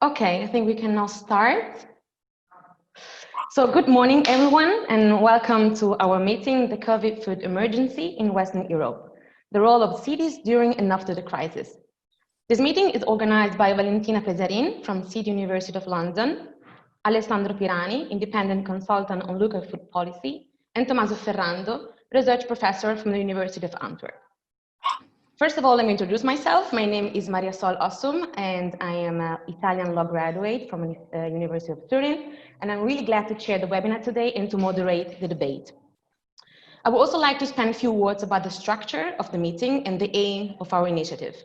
Okay, I think we can now start. So good morning, everyone, and welcome to our meeting, the COVID food emergency in Western Europe, the role of cities during and after the crisis. This meeting is organized by Valentina Pesarin from City University of London, Alessandro Pirani, independent consultant on local food policy, and Tomaso Ferrando, research professor from the University of Antwerp. First of all, let me introduce myself. My name is Maria Sol Ossum, and I am an Italian law graduate from the University of Turin, and I'm really glad to chair the webinar today and to moderate the debate. I would also like to spend a few words about the structure of the meeting and the aim of our initiative.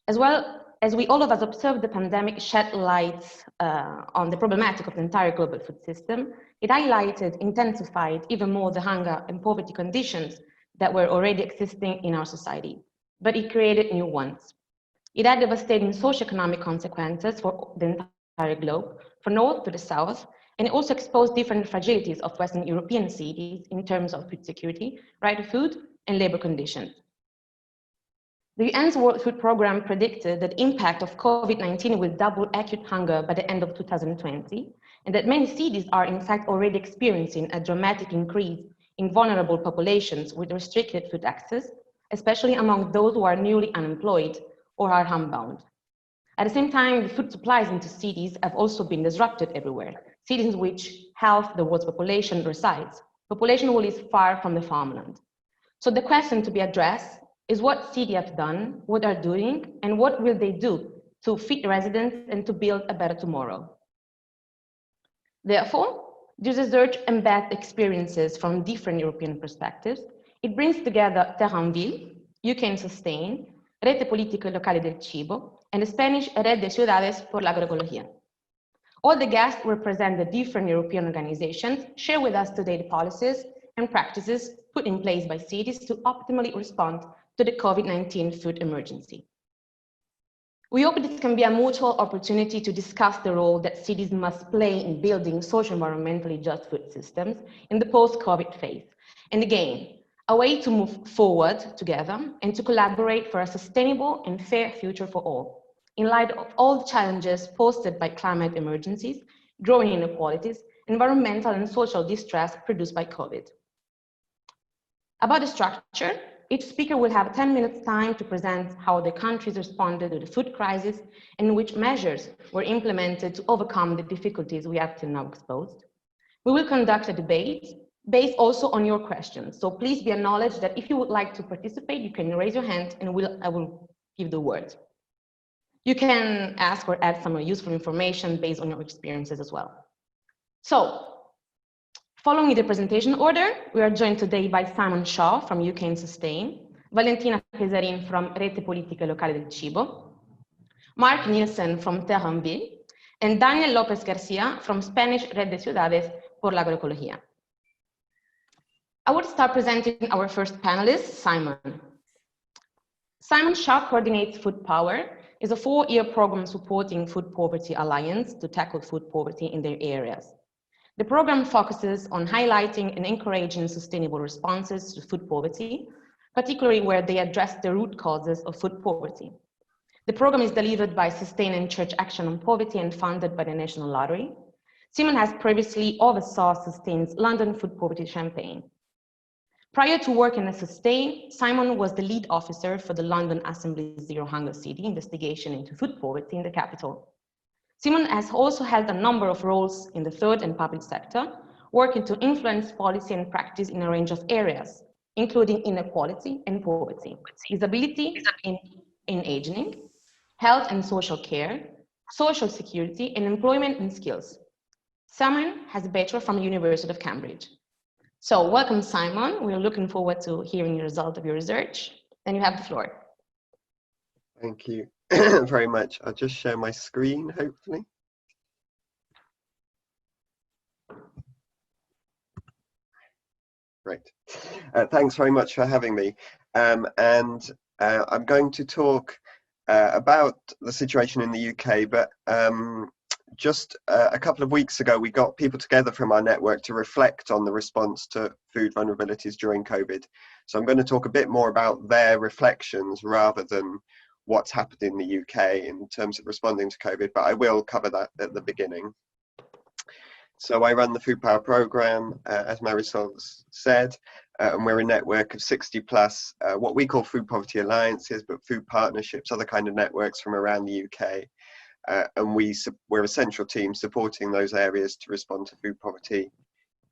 As well as we all of us observed the pandemic shed light on the problematic of the entire global food system, it highlighted, intensified even more the hunger and poverty conditions that were already existing in our society. But it created new ones. It had devastating socioeconomic consequences for the entire globe, from north to the south, and it also exposed different fragilities of Western European cities in terms of food security, right to food, and labor conditions. The UN's World Food Programme predicted that the impact of COVID-19 will double acute hunger by the end of 2020, and that many cities are in fact already experiencing a dramatic increase in vulnerable populations with restricted food access, especially among those who are newly unemployed or are homebound. At the same time, the food supplies into cities have also been disrupted everywhere, cities in which half the world's population resides, population who lives far from the farmland. So the question to be addressed is what cities have done, what are doing, and what will they do to feed residents and to build a better tomorrow. Therefore, this research embeds experiences from different European perspectives. It brings together Terres, Ville, UK Sustain, Rete, Politiche, Locali del Cibo, and the Spanish Rete, Ciudades por la Agroecologia. All the guests represent the different European organizations, share with us today the policies and practices put in place by cities to optimally respond to the COVID-19 food emergency. We hope this can be a mutual opportunity to discuss the role that cities must play in building socio-environmentally just food systems in the post-COVID phase. And again, a way to move forward together and to collaborate for a sustainable and fair future for all, in light of all the challenges posed by climate emergencies, growing inequalities, environmental and social distress produced by COVID. About the structure, each speaker will have 10 minutes time to present how the countries responded to the food crisis and which measures were implemented to overcome the difficulties we have till now exposed. We will conduct a debate based also on your questions. So please be acknowledged that if you would like to participate, you can raise your hand and I will give the word. You can ask or add some useful information based on your experiences as well. So, following the presentation order, we are joined today by Simon Shaw from UK Sustain, Valentina Pesarin from Rete Politiche Locali del Cibo, Marc Nielsen from Terres, Ville, and Daniel López García from Spanish Rete Ciudades por la Agroecologia. I will start presenting our first panelist, Simon. Simon Shaw coordinates Food Power, is a 4-year program supporting Food Poverty Alliance to tackle food poverty in their areas. The program focuses on highlighting and encouraging sustainable responses to food poverty, particularly where they address the root causes of food poverty. The program is delivered by Sustain and Church Action on Poverty and funded by the National Lottery. Simon has previously oversaw Sustain's London Food Poverty campaign. Prior to working at Sustain, Simon was the lead officer for the London Assembly's Zero Hunger City investigation into food poverty in the capital. Simon has also held a number of roles in the third and public sector, working to influence policy and practice in a range of areas, including inequality and poverty, disability in aging, health and social care, social security, and employment and skills. Simon has a bachelor from the University of Cambridge. So welcome, Simon. We're looking forward to hearing the result of your research. And you have the floor. Thank you very much. I'll just share my screen, hopefully. Great. Thanks very much for having me. I'm going to talk about the situation in the UK, but just a couple of weeks ago, we got people together from our network to reflect on the response to food vulnerabilities during COVID. So I'm going to talk a bit more about their reflections rather than what's happened in the UK in terms of responding to COVID, but I will cover that at the beginning. So I run the Food Power Programme, as Marisol said, and we're a network of 60 plus what we call food poverty alliances, but food partnerships, other kind of networks from around the UK. And we're a central team supporting those areas to respond to food poverty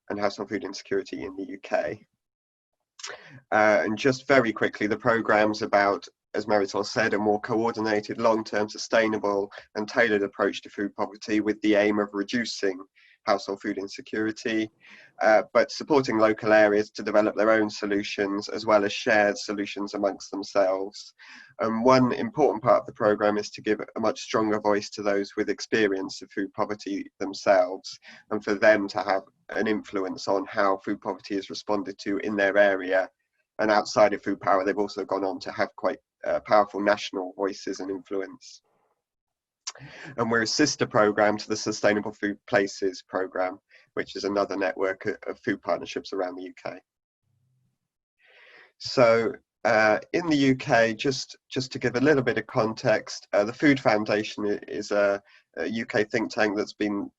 and household food insecurity in the UK. And just very quickly, the programme's about, as Marisol said, a more coordinated, long-term, sustainable and tailored approach to food poverty with the aim of reducing household food insecurity, but supporting local areas to develop their own solutions as well as shared solutions amongst themselves. And one important part of the programme is to give a much stronger voice to those with experience of food poverty themselves, and for them to have an influence on how food poverty is responded to in their area. And outside of Food Power, they've also gone on to have quite powerful national voices and influence. And we're a sister programme to the Sustainable Food Places programme, which is another network of food partnerships around the UK. So in the UK, just to give a little bit of context, the Food Foundation is a UK think tank that's been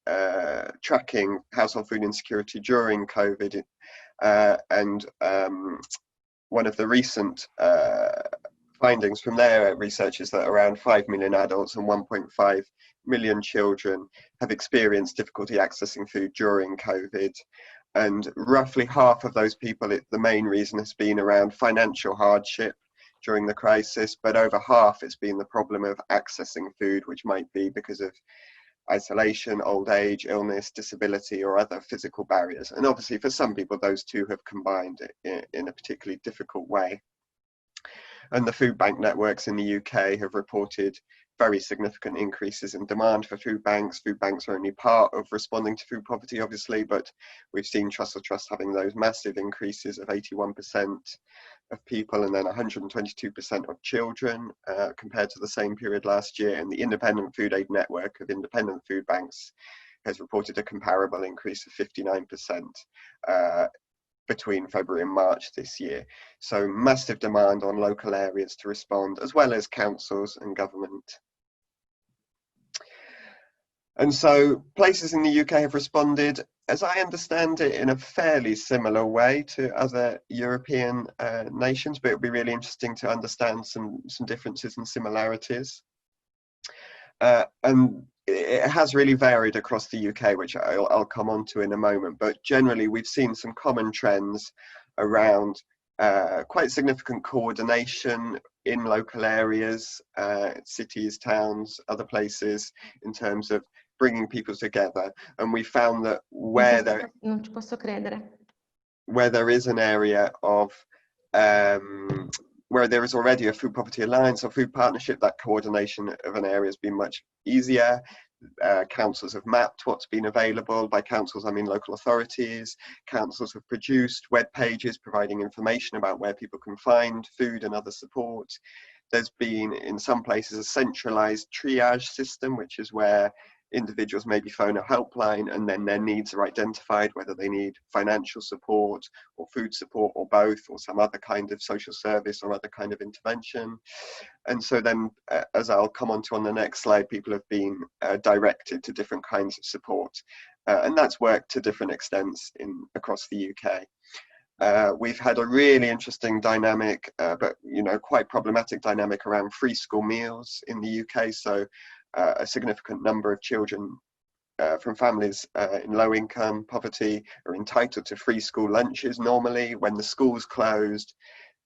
tracking household food insecurity during COVID, and one of the recent findings from their research is that around 5 million adults and 1.5 million children have experienced difficulty accessing food during COVID. And roughly half of those people, the main reason has been around financial hardship during the crisis, but over half it's been the problem of accessing food, which might be because of isolation, old age, illness, disability, or other physical barriers. And obviously for some people, those two have combined in a particularly difficult way. And the food bank networks in the UK have reported very significant increases in demand for food banks. Food banks are only part of responding to food poverty, obviously, but we've seen Trussell Trust having those massive increases of 81% of people and then 122% of children compared to the same period last year. And the Independent Food Aid Network of Independent Food Banks has reported a comparable increase of 59%. Between February and March this year. So massive demand on local areas to respond, as well as councils and government. And so places in the UK have responded, as I understand it, in a fairly similar way to other European nations, but it would be really interesting to understand some differences and similarities. And it has really varied across the UK, which I'll come on to in a moment, but generally we've seen some common trends around quite significant coordination in local areas, cities, towns, other places, in terms of bringing people together. And we found that where there is an area of where there is already a food poverty alliance or food partnership, that coordination of an area has been much easier. Councils have mapped what's been available. By councils, I mean local authorities. Councils have produced web pages providing information about where people can find food and other support. There's been, in some places, a centralised triage system, which is where individuals maybe phone a helpline and then their needs are identified, whether they need financial support or food support or both, or some other kind of social service or other kind of intervention. And so then, as I'll come on to on the next slide, people have been directed to different kinds of support. And that's worked to different extents across the UK. We've had a really interesting dynamic, but quite problematic dynamic around free school meals in the UK. So a significant number of children from families in low income poverty are entitled to free school lunches normally. When the schools closed,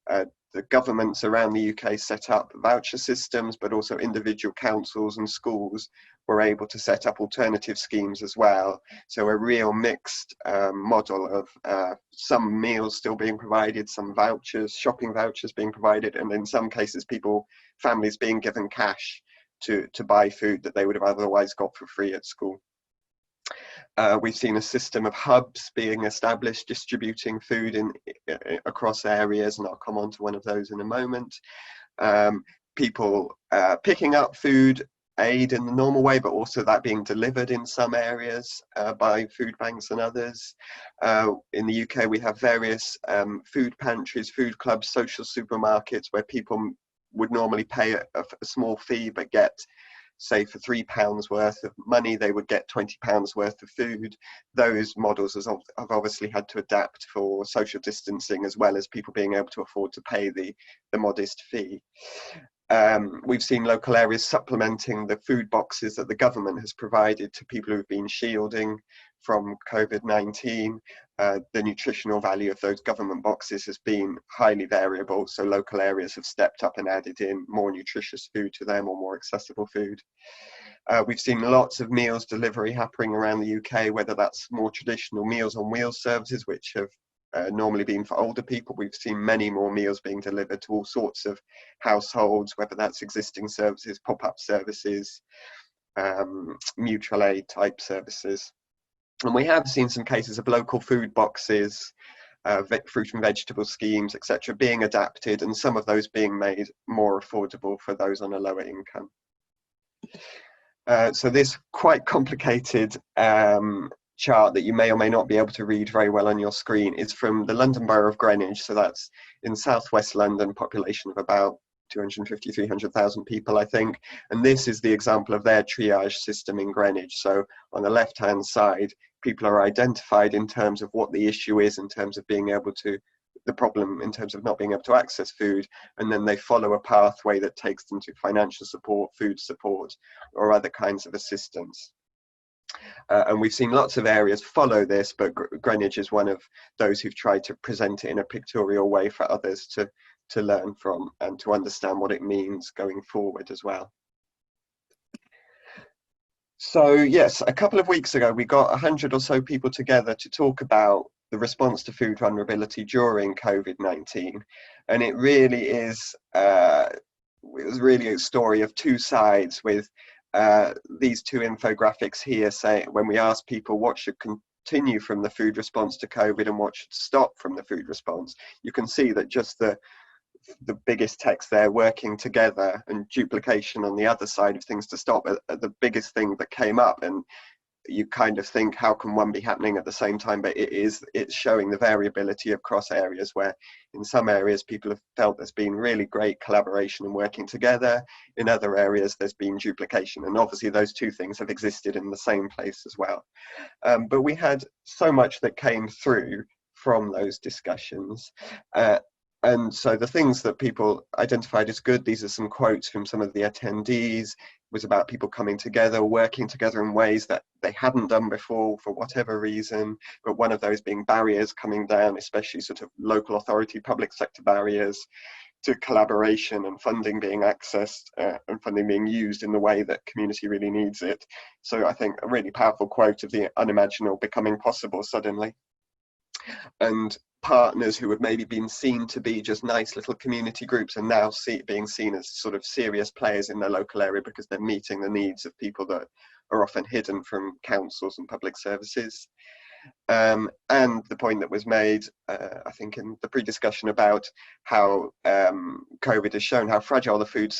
the governments around the UK set up voucher systems, but also individual councils and schools were able to set up alternative schemes as well. So a real mixed model of some meals still being provided, some vouchers, shopping vouchers being provided, and in some cases families being given cash to buy food that they would have otherwise got for free at school. We've seen a system of hubs being established, distributing food across areas, and I'll come on to one of those in a moment. People picking up food aid in the normal way, but also that being delivered in some areas by food banks and others. In the UK, we have various food pantries, food clubs, social supermarkets where people would normally pay a small fee but get, say, for £3 worth of money, they would get £20 worth of food. Those models have obviously had to adapt for social distancing, as well as people being able to afford to pay the modest fee. We've seen local areas supplementing the food boxes that the government has provided to people who've been shielding from COVID-19. The nutritional value of those government boxes has been highly variable, so local areas have stepped up and added in more nutritious food to them, or more accessible food. We've seen lots of meals delivery happening around the UK, whether that's more traditional Meals on Wheels services, which have normally been for older people. We've seen many more meals being delivered to all sorts of households, whether that's existing services, pop-up services, mutual aid type services. And we have seen some cases of local food boxes, fruit and vegetable schemes, etc., being adapted, and some of those being made more affordable for those on a lower income. So this quite complicated chart that you may or may not be able to read very well on your screen is from the London Borough of Greenwich. So that's in southwest London, population of about 250, 300,000 people, I think. And this is the example of their triage system in Greenwich. So on the left-hand side, people are identified in terms of what the issue is, in terms of being able to, the problem in terms of not being able to access food, and then they follow a pathway that takes them to financial support, food support, or other kinds of assistance. And we've seen lots of areas follow this, but Greenwich is one of those who've tried to present it in a pictorial way for others to learn from and to understand what it means going forward as well. So yes, a couple of weeks ago, we got 100 or so people together to talk about the response to food vulnerability during COVID-19. And it really is, it was really a story of two sides, with these two infographics here saying, when we asked people what should continue from the food response to COVID and what should stop from the food response, you can see that just the biggest text there, working together, and duplication on the other side of things to stop, the biggest thing that came up. And you kind of think, how can one be happening at the same time? But it's showing the variability across areas, where in some areas people have felt there's been really great collaboration and working together. In other areas there's been duplication, and obviously those two things have existed in the same place as well. But we had so much that came through from those discussions. And so the things that people identified as good, these are some quotes from some of the attendees, was about people coming together, working together in ways that they hadn't done before for whatever reason. But one of those being barriers coming down, especially sort of local authority, public sector barriers to collaboration, and funding being accessed and funding being used in the way that community really needs it. So I think a really powerful quote of the unimaginable becoming possible suddenly. And partners who had maybe been seen to be just nice little community groups are now being seen as sort of serious players in their local area, because they're meeting the needs of people that are often hidden from councils and public services. And the point that was made, I think, in the pre-discussion about how COVID has shown how fragile the food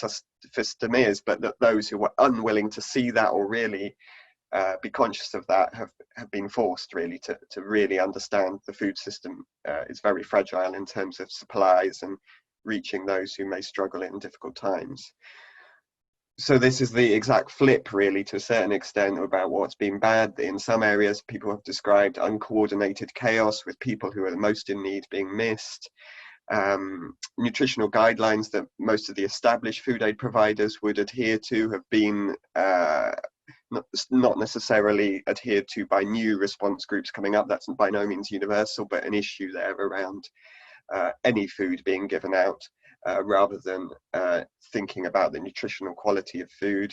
system is, but that those who were unwilling to see that or really be conscious of that have been forced really to really understand the food system is very fragile in terms of supplies and reaching those who may struggle in difficult times. So this is the exact flip, really, to a certain extent, about what's been bad. In some areas, people have described uncoordinated chaos, with people who are the most in need being missed. Nutritional guidelines that most of the established food aid providers would adhere to have been not necessarily adhered to by new response groups coming up. That's by no means universal, but an issue there around any food being given out, rather than thinking about the nutritional quality of food,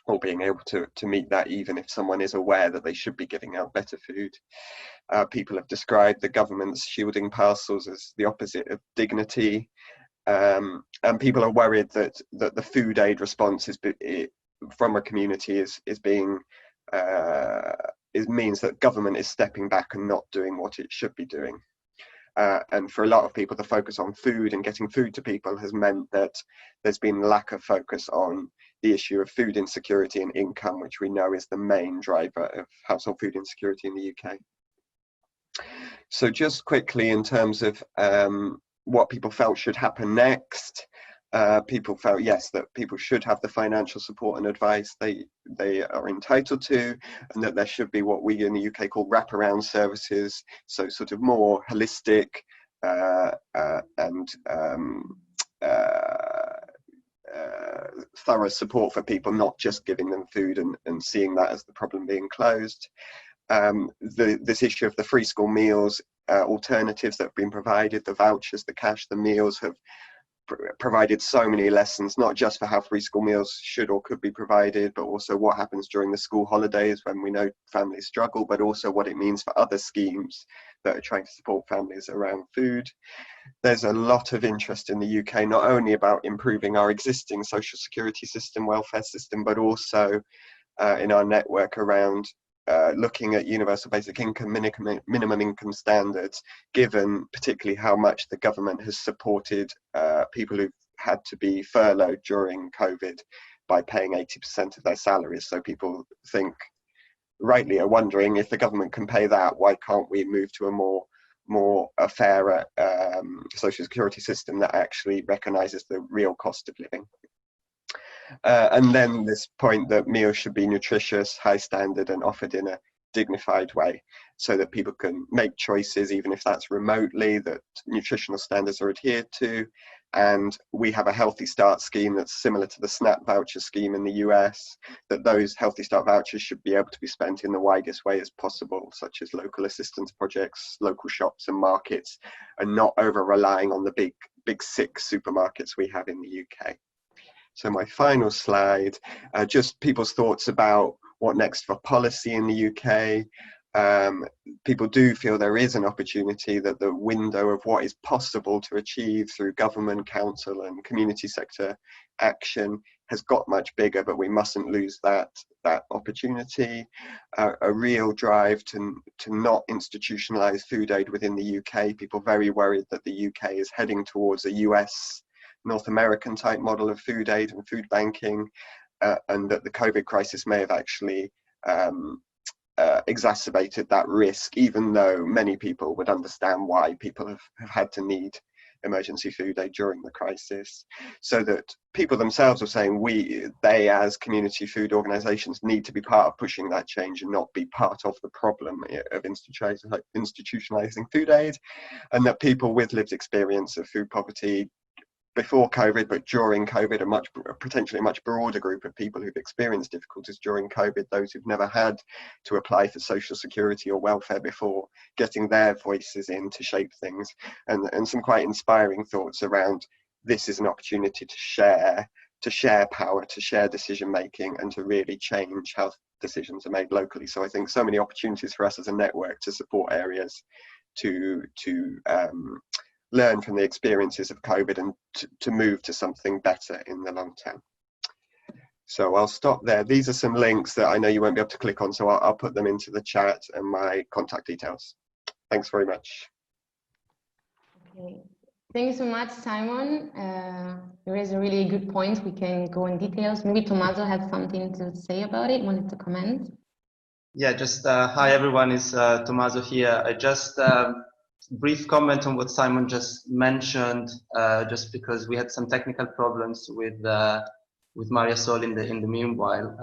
or being able to meet that even if someone is aware that they should be giving out better food. People have described the government's shielding parcels as the opposite of dignity, and people are worried that the food aid response from a community means that government is stepping back and not doing what it should be doing. And for a lot of people, the focus on food and getting food to people has meant that there's been lack of focus on the issue of food insecurity and income, which we know is the main driver of household food insecurity in the UK. So just quickly, in terms of what people felt should happen next, people felt, yes, that people should have the financial support and advice they are entitled to, and that there should be what we in the UK call wraparound services, so sort of more holistic and thorough support for people, not just giving them food and seeing that as the problem being closed. This issue of the free school meals, alternatives that have been provided, the vouchers, the cash, the meals have provided so many lessons, not just for how free school meals should or could be provided, but also what happens during the school holidays when we know families struggle, but also what it means for other schemes that are trying to support families around food. There's a lot of interest in the UK, not only about improving our existing social security system, welfare system, but also in our network around looking at universal basic income, minimum income standards, given particularly how much the government has supported people who've had to be furloughed during COVID by paying 80% of their salaries. So people rightly are wondering, if the government can pay that, why can't we move to a fairer social security system that actually recognises the real cost of living? And then this point that meals should be nutritious, high standard, and offered in a dignified way, so that people can make choices, even if that's remotely, that nutritional standards are adhered to. And we have a Healthy Start scheme that's similar to the SNAP voucher scheme in the US, that those Healthy Start vouchers should be able to be spent in the widest way as possible, such as local assistance projects, local shops and markets, and not over relying on the big six supermarkets we have in the UK. So my final slide, just people's thoughts about what next for policy in the UK. People do feel there is an opportunity, that the window of what is possible to achieve through government, council and community sector action has got much bigger, but we mustn't lose that opportunity. A real drive to not institutionalise food aid within the UK. People very worried that the UK is heading towards a US North American type model of food aid and food banking, and that the COVID crisis may have actually exacerbated that risk, even though many people would understand why people have had to need emergency food aid during the crisis. So that people themselves are saying they as community food organisations need to be part of pushing that change and not be part of the problem of institutionalising food aid, and that people with lived experience of food poverty before COVID, but during COVID, potentially a much broader group of people who've experienced difficulties during COVID, those who've never had to apply for social security or welfare before, getting their voices in to shape things, and some quite inspiring thoughts around this is an opportunity to share power, to share decision making, and to really change how decisions are made locally. So I think so many opportunities for us as a network to support areas to learn from the experiences of COVID and to move to something better in the long term. So I'll stop there. These are some links that I know you won't be able to click on, so I'll put them into the chat and my contact details. Thanks very much. Okay. Thank you so much, Simon. You raised a really good point. We can go in details. Maybe Tomaso had something to say about it, wanted to comment. Yeah, just hi everyone, it's Tomaso here. I just brief comment on what Simon just mentioned, just because we had some technical problems with Maria Sol in the meanwhile.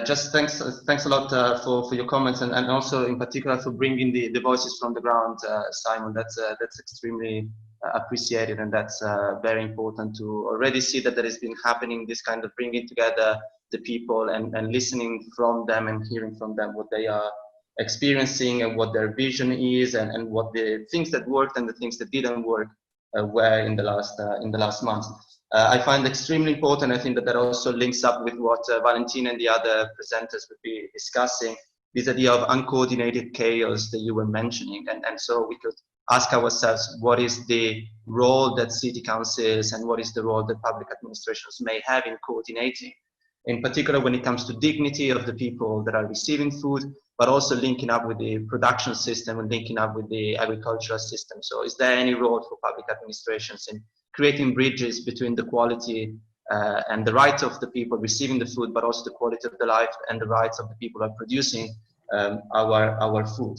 Just thanks a lot for your comments, and also in particular for bringing the voices from the ground, Simon. That's extremely appreciated, and that's very important to already see that there has been happening, this kind of bringing together the people and listening from them and hearing from them what they are experiencing and what their vision is, and what the things that worked and the things that didn't work were in the last months. I find extremely important. I think that also links up with what Valentina and the other presenters would be discussing, this idea of uncoordinated chaos that you were mentioning, and so we could ask ourselves, what is the role that city councils and what is the role that public administrations may have in coordinating, in particular when it comes to dignity of the people that are receiving food, but also linking up with the production system and linking up with the agricultural system. So is there any role for public administrations in creating bridges between the quality and the rights of the people receiving the food, but also the quality of the life and the rights of the people who are producing our food.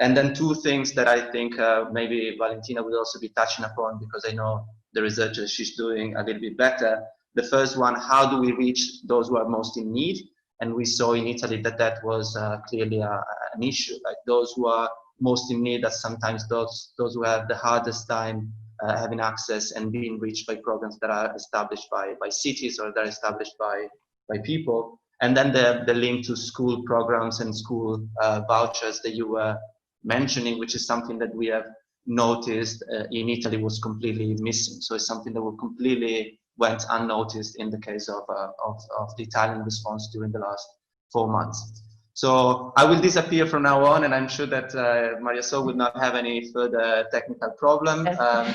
And then two things that I think maybe Valentina will also be touching upon, because I know the research that she's doing a little bit better. The first one, how do we reach those who are most in need? And we saw in Italy that that was clearly an issue. Like those who are most in need are sometimes those who have the hardest time having access and being reached by programs that are established by cities or that are established by people. And then the link to school programs and school vouchers that you were mentioning, which is something that we have noticed in Italy was completely missing. So it's something that will completely went unnoticed in the case of the Italian response during the last 4 months. So I will disappear from now on, and I'm sure that Maria Sol will not have any further technical problem.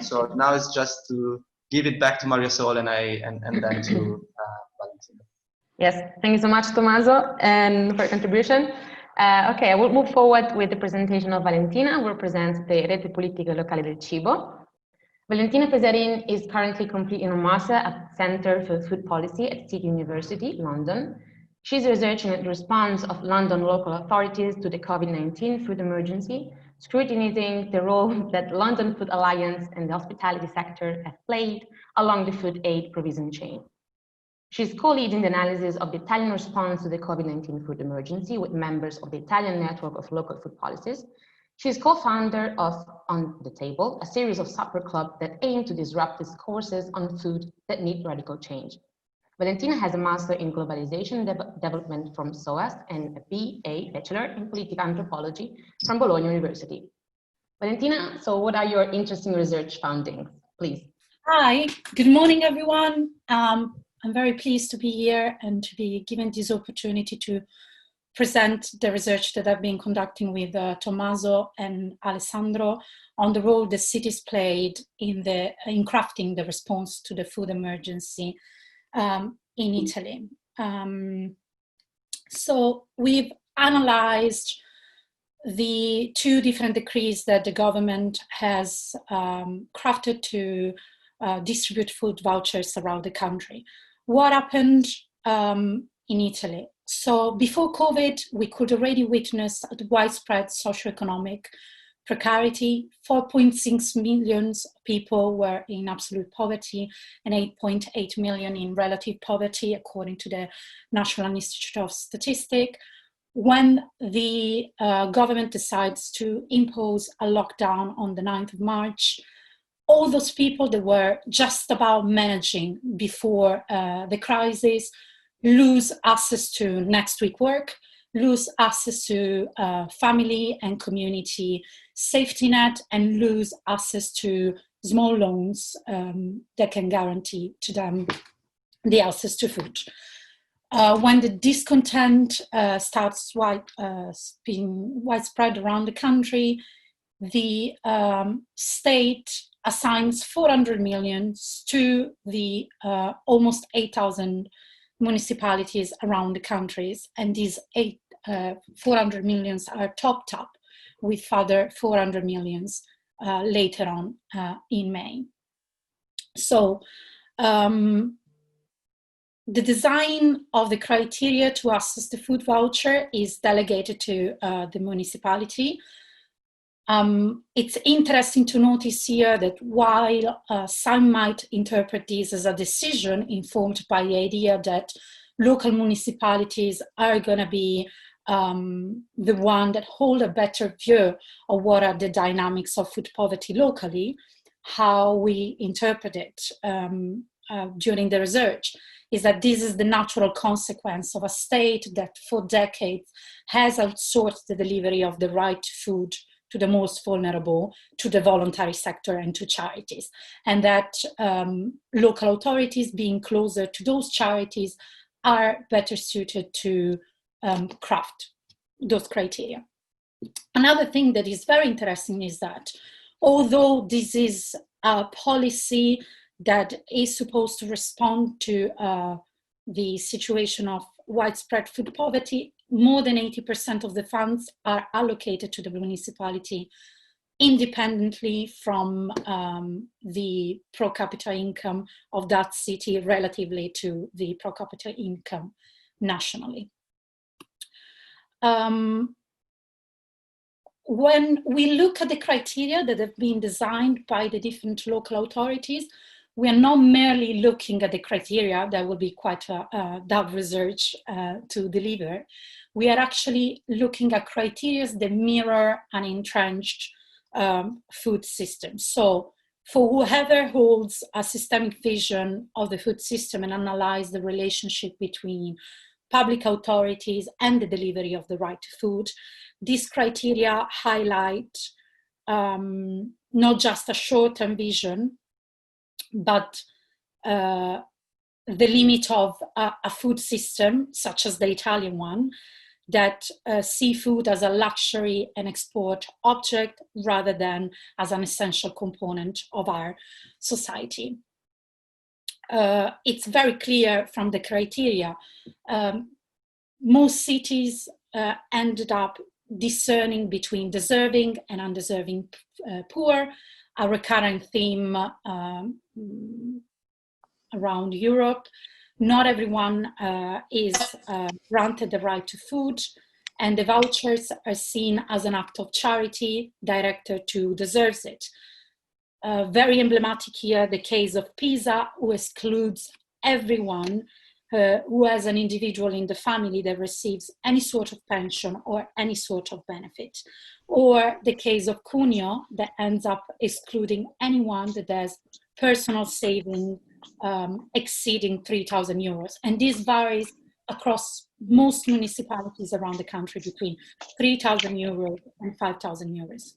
So now it's just to give it back to Maria Sol and then to Valentina. Yes, thank you so much, Tomaso, and for your contribution. Okay, I will move forward with the presentation of Valentina, who represents the Rete Politiche Locali del Cibo. Valentina Pesarin is currently completing a master at Centre for Food Policy at City University, London. She's researching the response of London local authorities to the COVID-19 food emergency, scrutinizing the role that London Food Alliance and the hospitality sector have played along the food aid provision chain. She's co-leading the analysis of the Italian response to the COVID-19 food emergency with members of the Italian network of local food policies. She's co-founder of On the Table, a series of supper clubs that aim to disrupt discourses on food that need radical change. Valentina has a master in globalization development from SOAS and a BA, Bachelor in Political Anthropology from Bologna University. Valentina, so what are your interesting research findings, please? Hi, good morning, everyone. I'm very pleased to be here and to be given this opportunity to present the research that I've been conducting with Tomaso and Alessandro on the role the cities played in crafting the response to the food emergency in Italy. So we've analyzed the two different decrees that the government has crafted to distribute food vouchers around the country. What happened in Italy? So before COVID, we could already witness the widespread socioeconomic precarity. 4.6 million people were in absolute poverty and 8.8 million in relative poverty, according to the National Institute of Statistics. When the government decides to impose a lockdown on the 9th of March, all those people that were just about managing before the crisis lose access to next week work, lose access to family and community safety net, and lose access to small loans that can guarantee to them the access to food. When the discontent starts being widespread around the country, the state assigns 400 million to the almost 8,000 municipalities around the countries, and these 400 millions are topped up with further 400 millions later on in May. So the design of the criteria to access the food voucher is delegated to the municipality. It's interesting to notice here that while some might interpret this as a decision informed by the idea that local municipalities are going to be the one that hold a better view of what are the dynamics of food poverty locally, how we interpret it during the research is that this is the natural consequence of a state that for decades has outsourced the delivery of the right food to the most vulnerable, to the voluntary sector and to charities. And that local authorities being closer to those charities are better suited to craft those criteria. Another thing that is very interesting is that although this is a policy that is supposed to respond to the situation of widespread food poverty, more than 80% of the funds are allocated to the municipality independently from the per capita income of that city relatively to the per capita income nationally. When we look at the criteria that have been designed by the different local authorities, we are not merely looking at the criteria. That would be quite a tough research to deliver. We are actually looking at criteria that mirror an entrenched food system. So for whoever holds a systemic vision of the food system and analyze the relationship between public authorities and the delivery of the right to food, these criteria highlight not just a short-term vision, but the limit of a food system, such as the Italian one, that see food as a luxury and export object rather than as an essential component of our society. It's very clear from the criteria. Most cities ended up discerning between deserving and undeserving poor, a recurrent theme around Europe. Not everyone is granted the right to food, and the vouchers are seen as an act of charity directed to who deserves it. Very emblematic here, the case of Pisa, who excludes everyone who has an individual in the family that receives any sort of pension or any sort of benefit. Or the case of Cuneo, that ends up excluding anyone that has personal saving exceeding 3,000 euros. And this varies across most municipalities around the country between 3,000 euros and 5,000 euros.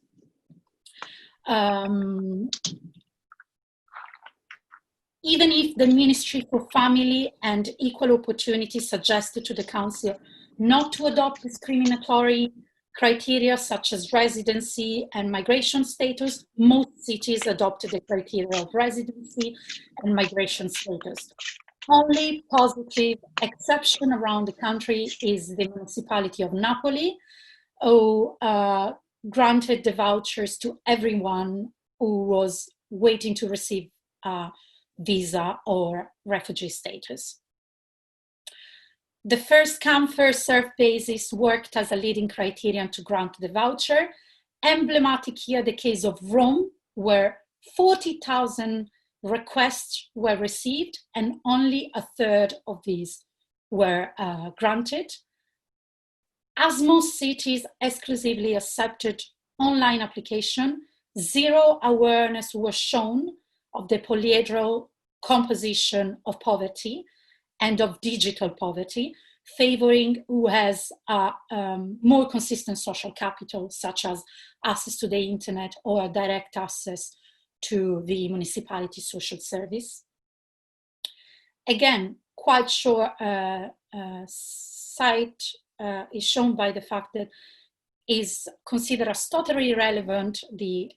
Even if the Ministry for Family and Equal Opportunity suggested to the Council not to adopt discriminatory criteria such as residency and migration status, most cities adopted the criteria of residency and migration status. Only positive exception around the country is the municipality of Napoli, who granted the vouchers to everyone who was waiting to receive visa or refugee status. The first come, first served basis worked as a leading criterion to grant the voucher. Emblematic here, the case of Rome, where 40,000 requests were received and only a third of these were granted. As most cities exclusively accepted online application, zero awareness was shown of the polyhedral composition of poverty and of digital poverty, favoring who has a more consistent social capital, such as access to the internet or direct access to the municipality social service. Again, quite short sight is shown by the fact that is considered as totally irrelevant the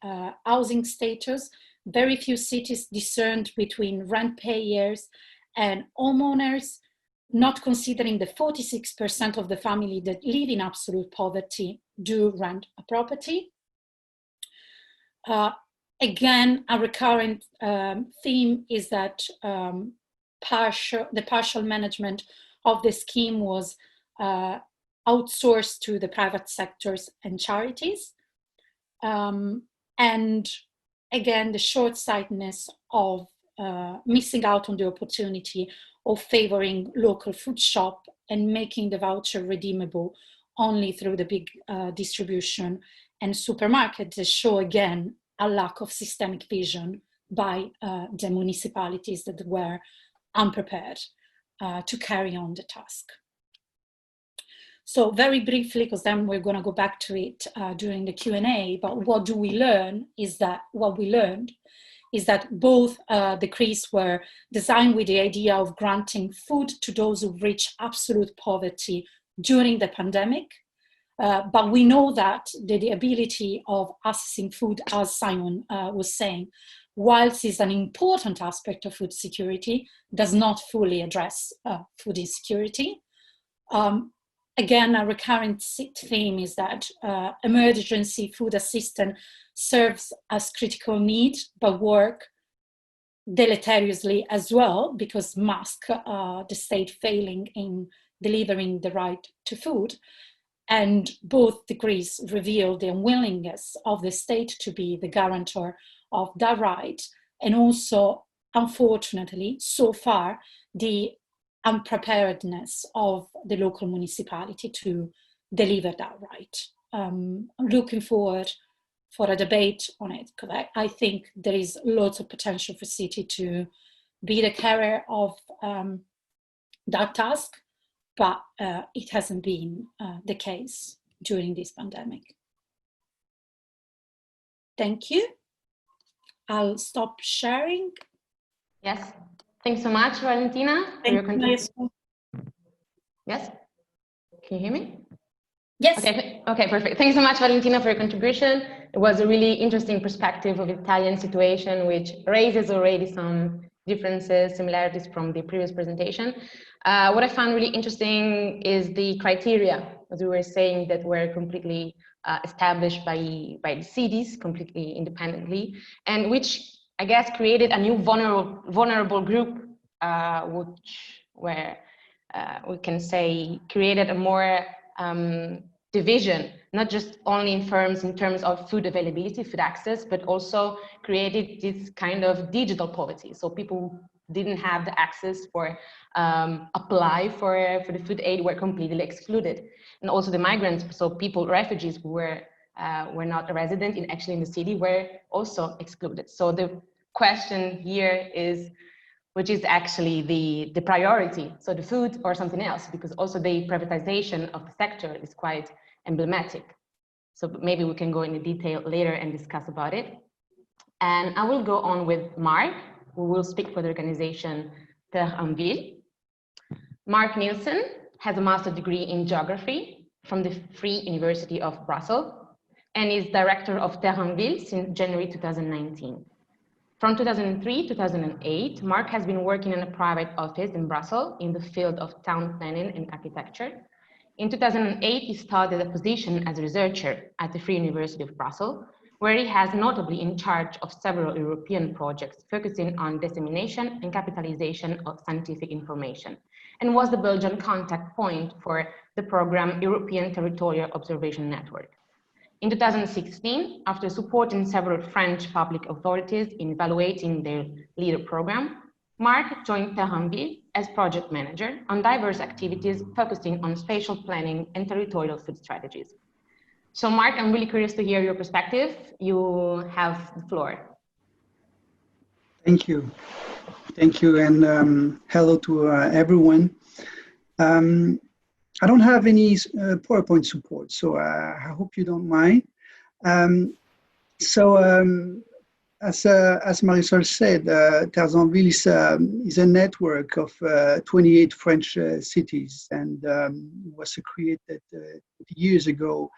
housing status. Very few cities discerned between rent payers and homeowners, not considering the 46% of the family that live in absolute poverty do rent a property. Again, a recurrent theme is that the partial management of the scheme was outsourced to the private sectors and charities. And again, the short-sightedness of missing out on the opportunity of favoring local food shop and making the voucher redeemable only through the big distribution and supermarkets that show again a lack of systemic vision by the municipalities that were unprepared to carry on the task. So very briefly, because then we're going to go back to it during the Q&A, but what we learned is that both decrees were designed with the idea of granting food to those who reach absolute poverty during the pandemic. But we know that the ability of accessing food, as Simon was saying, whilst is an important aspect of food security, does not fully address food insecurity. again, a recurrent theme is that emergency food assistance serves as critical need, but work deleteriously as well, because mask the state failing in delivering the right to food. And both degrees reveal the unwillingness of the state to be the guarantor of that right, and also, unfortunately, so far, the unpreparedness of the local municipality to deliver that right. I'm looking forward for a debate on it, because I think there is lots of potential for city to be the carrier of that task, but it hasn't been the case during this pandemic. Thank you. I'll stop sharing. Yes, thanks so much, Valentina, for your contribution. Yes, can you hear me? Yes. Okay, perfect. Thanks so much, Valentina, for your contribution. It was a really interesting perspective of the Italian situation, which raises already some differences, similarities from the previous presentation. What I found really interesting is the criteria, as we were saying, that were completely established by the cities, completely independently, and which I guess created a new vulnerable group, where we can say created a more division, not just only in terms of food availability, food access, but also created this kind of digital poverty. So people didn't have the access for apply for the food aid, were completely excluded. And also the migrants, so people, refugees who were not a resident in the city, were also excluded. So the question here is, which is actually the priority, so the food or something else, because also the privatization of the sector is quite emblematic. So maybe we can go into detail later and discuss about it. And I will go on with Marc, who will speak for the organization Terres, Ville. Marc Nielsen has a master's degree in geography from the Free University of Brussels and is director of Terres, Ville since January 2019. From 2003 to 2008, Marc has been working in a private office in Brussels in the field of town planning and architecture. In 2008, he started a position as a researcher at the Free University of Brussels, where he has notably in charge of several European projects focusing on dissemination and capitalization of scientific information, and was the Belgian contact point for the program European Territorial Observation Network. In 2016, after supporting several French public authorities in evaluating their LEADER program, Marc joined Terres, Ville as project manager on diverse activities focusing on spatial planning and territorial food strategies. So Marc, I'm really curious to hear your perspective. You have the floor. Thank you. Thank you, and hello to everyone. I don't have any PowerPoint support, so I hope you don't mind. As Marisol said, Terres, Ville is a network of 28 French cities, and was created years ago.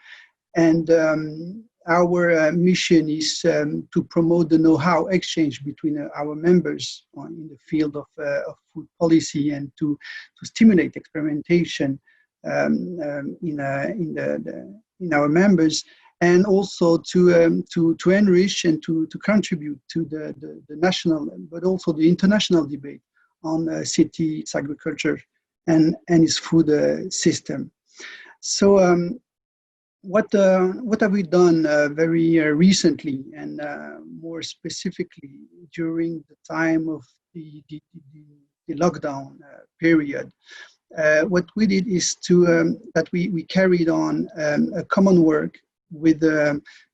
And our mission is to promote the know-how exchange between our members in the field of food policy, and to stimulate experimentation in our members, and also to enrich and to contribute to the national but also the international debate on city, its agriculture, and its food system. So what have we done very recently, and more specifically during the time of the lockdown period? What we did is that we carried on a common work with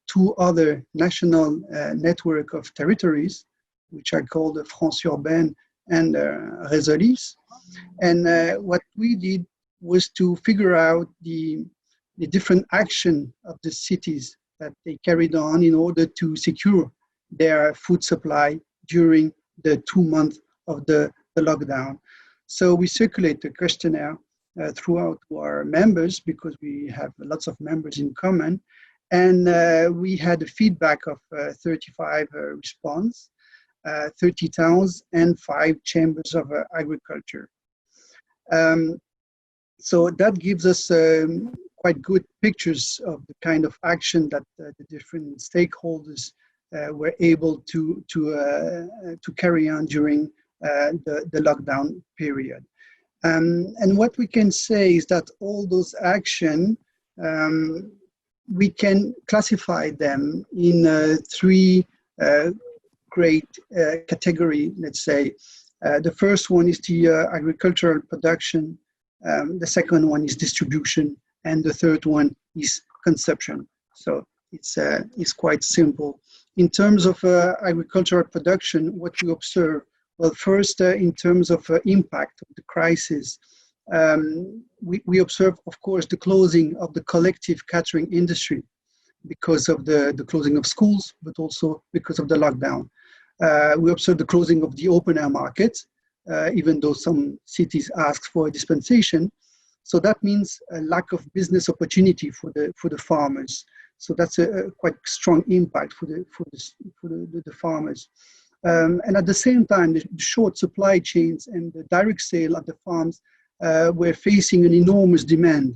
two other national network of territories, which are called the France Urbaine and Résolis. And what we did was to figure out the different action of the cities that they carried on in order to secure their food supply during the 2 months of the lockdown. So we circulate the questionnaire throughout our members, because we have lots of members in common. And we had a feedback of 35 response, 30 towns and 5 chambers of agriculture. So that gives us quite good pictures of the kind of action that the different stakeholders were able to carry on during the lockdown period. And what we can say is that all those actions, we can classify them in three great categories, let's say. The first one is the agricultural production, the second one is distribution, and the third one is consumption. So it's quite simple. In terms of agricultural production, what we observe, well, first, in terms of impact of the crisis, we observe, of course, the closing of the collective catering industry because of the closing of schools, but also because of the lockdown. We observe the closing of the open air market, even though some cities ask for a dispensation. So that means a lack of business opportunity for the farmers. So that's a quite strong impact for the farmers. And at the same time, the short supply chains and the direct sale at the farms were facing an enormous demand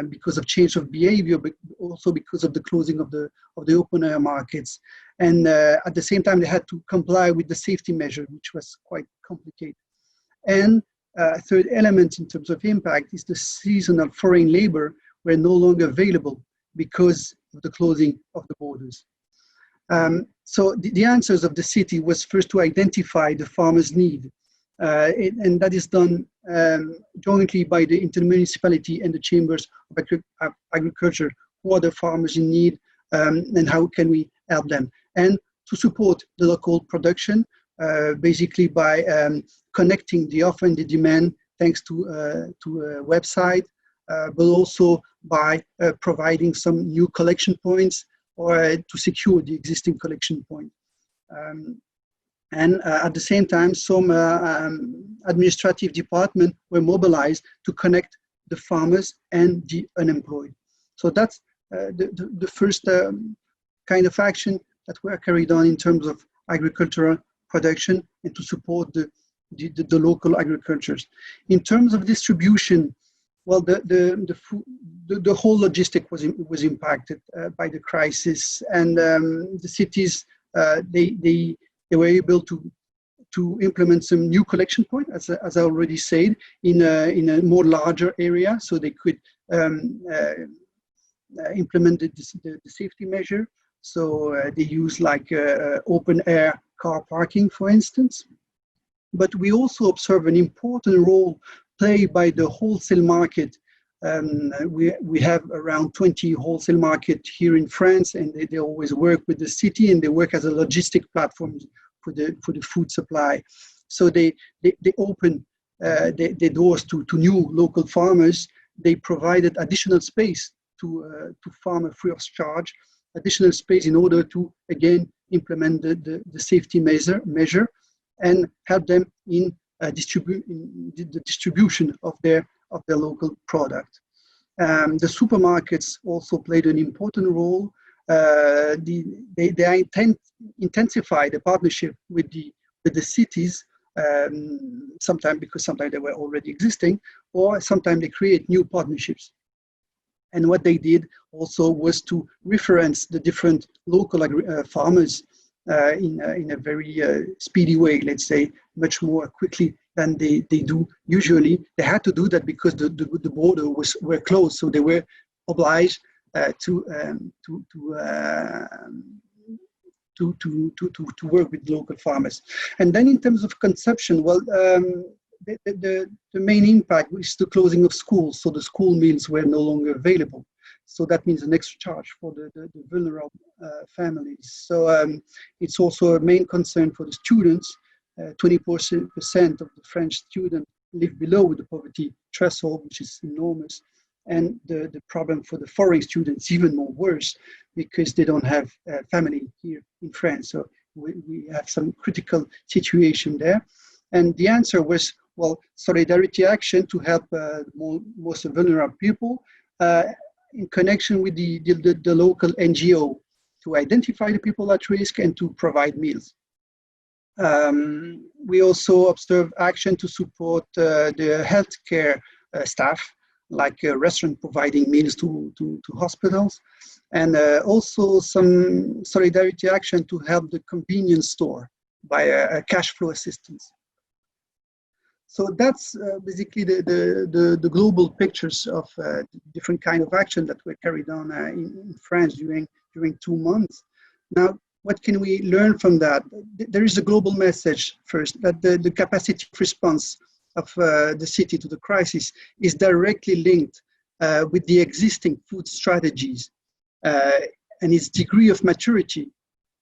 because of change of behavior, but also because of the closing of the open air markets. And at the same time, they had to comply with the safety measure, which was quite complicated. And a third element in terms of impact is the seasonal foreign labor were no longer available because of the closing of the borders. So the answers of the city was first to identify the farmers' need, and that is done jointly by the intermunicipality and the chambers of agriculture, who are the farmers in need, and how can we help them, and to support the local production, basically by connecting the offer and the demand thanks to a website, but also by providing some new collection points or to secure the existing collection point. And at the same time, some administrative departments were mobilized to connect the farmers and the unemployed. So that's the first kind of action that were carried on in terms of agricultural production and to support the local agricultures. In terms of distribution, well, the whole logistic was impacted by the crisis, and the cities they were able to implement some new collection point, as I already said, in a more larger area, so they could implement the safety measure. So they use like open air car parking, for instance. But we also observe an important role played by the wholesale market. We have around 20 wholesale markets here in France, and they always work with the city, and they work as a logistic platform for the food supply. So they open their doors to new local farmers. They provided additional space to farmers free of charge, additional space in order to again implement the safety measure and help them in the distribution of their local product. The supermarkets also played an important role. They intensify the partnership with the cities, sometimes because sometimes they were already existing, or sometimes they create new partnerships. And what they did also was to reference the different local farmers in a very speedy way, let's say, much more quickly than they do usually. They had to do that because the border were closed, so they were obliged to work with local farmers. And then in terms of consumption, well, the main impact is the closing of schools. So the school meals were no longer available. So that means an extra charge for the vulnerable families. So it's also a main concern for the students. 20% of the French students live below the poverty threshold, which is enormous. And the problem for the foreign students is even more worse because they don't have family here in France. So we have some critical situation there. And the answer was, well, solidarity action to help most vulnerable people in connection with the local NGO to identify the people at risk and to provide meals. We also observe action to support the healthcare staff, like a restaurant providing meals to hospitals, and also some solidarity action to help the convenience store by a cash flow assistance. So that's basically the global pictures of different kind of action that were carried on in France during 2 months. Now, what can we learn from that? There is a global message first, that the capacity of response of the city to the crisis is directly linked with the existing food strategies and its degree of maturity,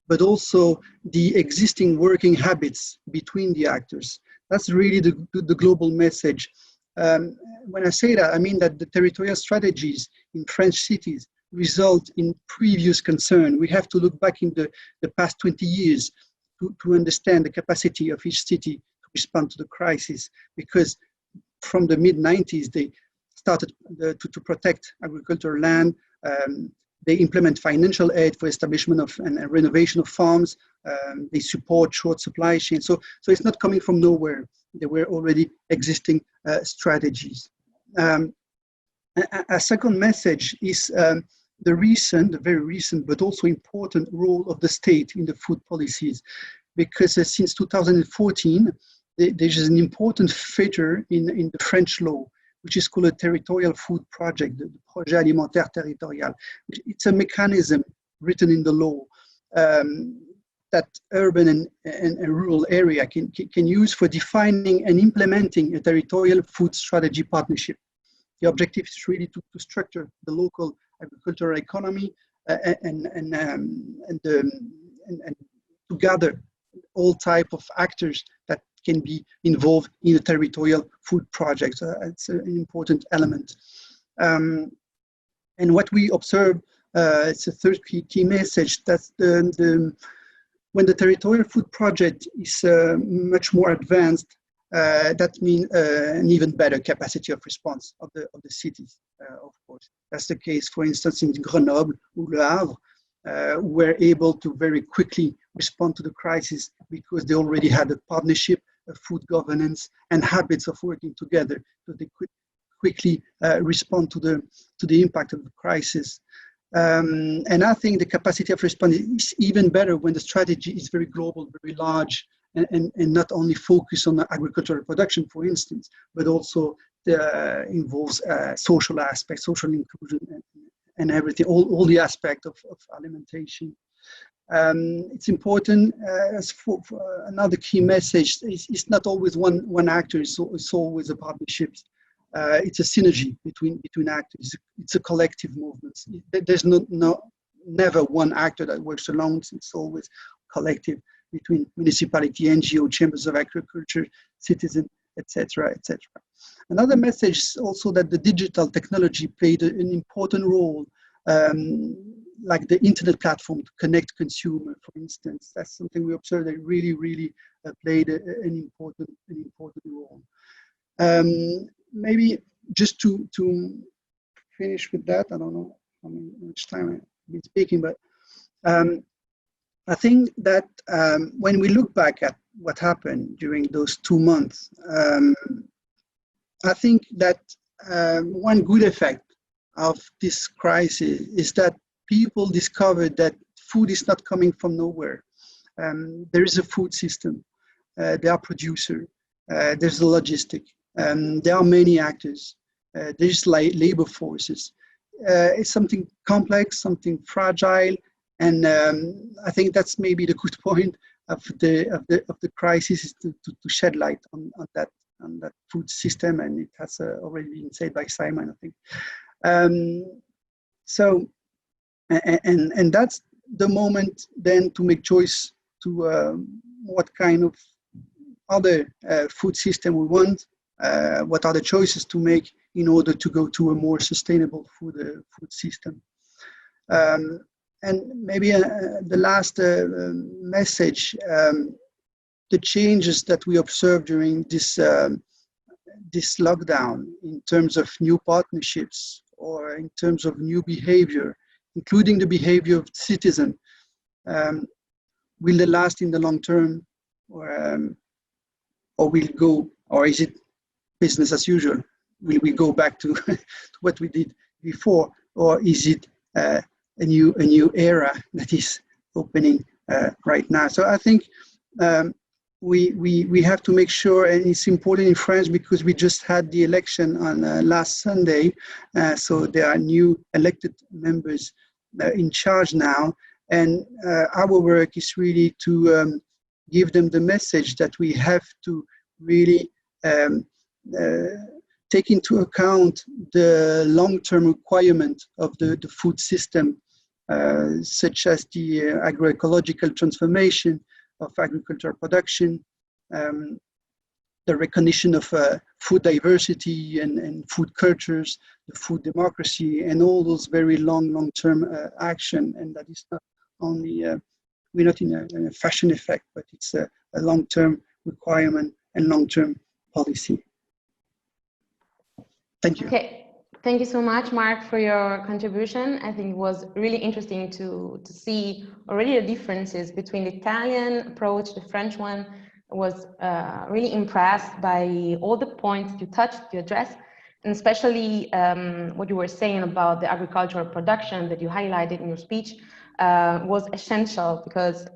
but also the existing working habits between the actors. That's really the global message. When I say that, I mean that the territorial strategies in French cities result in previous concern. We have to look back in the past 20 years to understand the capacity of each city to respond to the crisis, because from the mid-90s, they started to protect agricultural land. They implement financial aid for establishment of and renovation of farms. They support short supply chains. So it's not coming from nowhere. There were already existing strategies. A second message is the very recent, but also important role of the state in the food policies. Because since 2014, there's an important feature in the French law, which is called a territorial food project, the Projet Alimentaire Territorial. It's a mechanism written in the law that urban and rural area can use for defining and implementing a territorial food strategy partnership. The objective is really to structure the local agricultural economy and to gather all type of actors that can be involved in a territorial food project. It's an important element. And what we observe, it's a third key message, that when the territorial food project is much more advanced, that means an even better capacity of response of the cities, of course. That's the case, for instance, in Grenoble or Le Havre, were able to very quickly respond to the crisis because they already had a partnership, a food governance, and habits of working together. So they could quickly respond to the impact of the crisis. And I think the capacity of response is even better when the strategy is very global, very large, and not only focus on the agricultural production, for instance, but also involves social aspects, social inclusion, and everything, all the aspects of alimentation. It's important as for another key message. It's not always one actor. It's always a partnership. It's a synergy between actors. It's a collective movement. There's never one actor that works alone. It's always collective between municipality, NGO, chambers of agriculture, citizens, etc., etc. Another message is also that the digital technology played an important role, like the internet platform to connect consumer, for instance. That's something we observed that really played an important role. Maybe just to finish with that, I don't know how much time I've been speaking, but I think that when we look back at what happened during those 2 months, I think that one good effect of this crisis is that people discovered that food is not coming from nowhere. There is a food system, there are producers, there's a logistic, there are many actors, there's labor forces. It's something complex, something fragile, and I think that's maybe the good point of the crisis, is to shed light on that food system, and it has already been said by Simon, I think. So, and that's the moment then to make choice to what kind of other food system we want, what are the choices to make in order to go to a more sustainable food system. And maybe the last message, the changes that we observed during this lockdown in terms of new partnerships or in terms of new behavior, including the behavior of citizens, will they last in the long term, or will go, or is it business as usual? will we go back to, to what we did before, or is it a new era that is opening right now? So I think we have to make sure, and it's important in France because we just had the election on last Sunday, so there are new elected members in charge now, and our work is really to give them the message that we have to really take into account the long-term requirement of the food system, such as the agroecological transformation of agricultural production, the recognition of food diversity and food cultures, the food democracy, and all those very long-term action. And that is not only, we're not in a fashion effect, but it's a long-term requirement and long-term policy. Thank you. Okay, thank you so much, Marc, for your contribution. I think it was really interesting to see already the differences between the Italian approach, the French one. I was really impressed by all the points you touched, you addressed, and especially what you were saying about the agricultural production that you highlighted in your speech was essential, because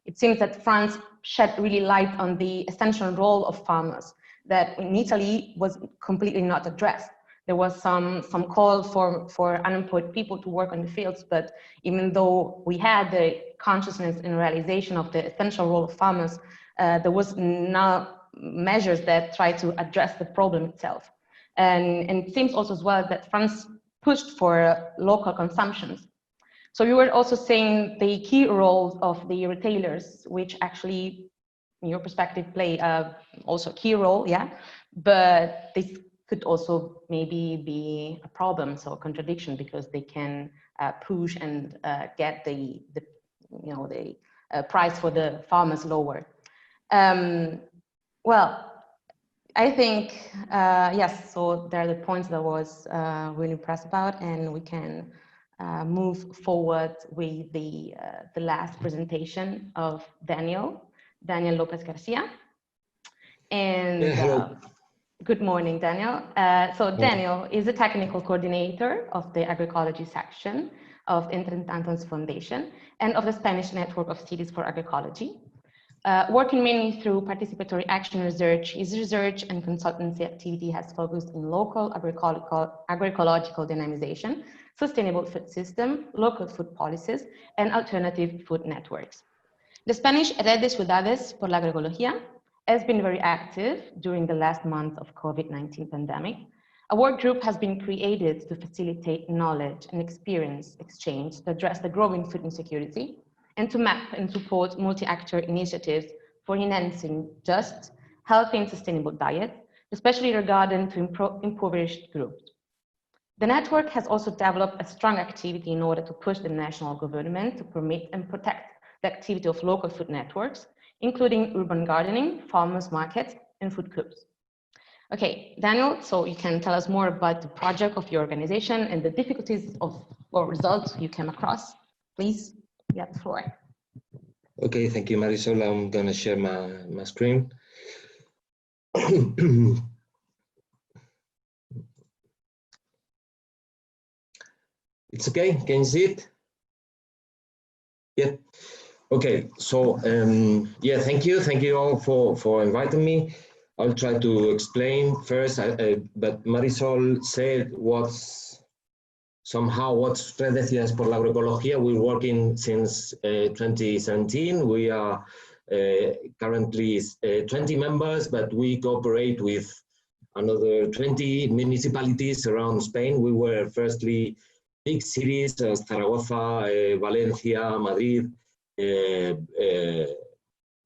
it seems that France shed really light on the essential role of farmers that in Italy was completely not addressed. There was some call for unemployed people to work on the fields, but even though we had the consciousness and realization of the essential role of farmers, there was no measures that try to address the problem itself. And it seems also as well that France pushed for local consumptions. So you were also saying the key roles of the retailers, which actually, in your perspective, play also a key role, yeah, but this could also maybe be a problem, so a contradiction, because they can push and get the price for the farmers lower. Well, I think yes. So there are the points that I was really impressed about, and we can move forward with the last presentation of Daniel López García. And good morning, Daniel. So Daniel is the technical coordinator of the agroecology section of Intentamos Foundation and of the Spanish Network of Cities for Agroecology. Working mainly through participatory action research, his research and consultancy activity has focused on local agroecological dynamization, sustainable food system, local food policies, and alternative food networks. The Spanish Rete Ciudades por la Agroecologia has been very active during the last month of COVID-19 pandemic. A work group has been created to facilitate knowledge and experience exchange to address the growing food insecurity and to map and support multi-actor initiatives for enhancing just, healthy and sustainable diet, especially regarding to impoverished groups. The network has also developed a strong activity in order to push the national government to permit and protect the activity of local food networks, including urban gardening, farmers markets, and food clubs. Okay, Daniel, so you can tell us more about the project of your organization and the difficulties of or results you came across. Please, you have the floor. Okay, thank you, Marisol. I'm gonna share my screen. It's okay, can you see it? Yeah. Okay, so yeah, thank you all for inviting me. I'll try to explain first, but Marisol said what's Redes Ciudades por la Agroecologia. We're working since 2017. We are currently 20 members, but we cooperate with another 20 municipalities around Spain. We were firstly big cities as Zaragoza, Valencia, Madrid,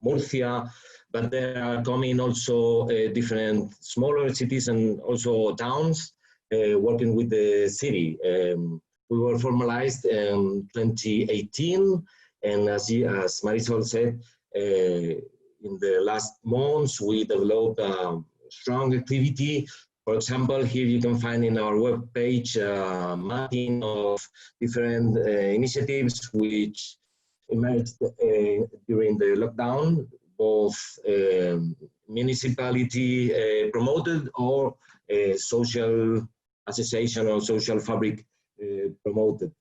Murcia, but there are coming also different smaller cities and also towns working with the city. We were formalized in 2018, and as Marisol said, in the last months we developed strong activity. For example, here you can find in our webpage mapping of different initiatives which emerged during the lockdown. of municipality promoted or social association or social fabric promoted.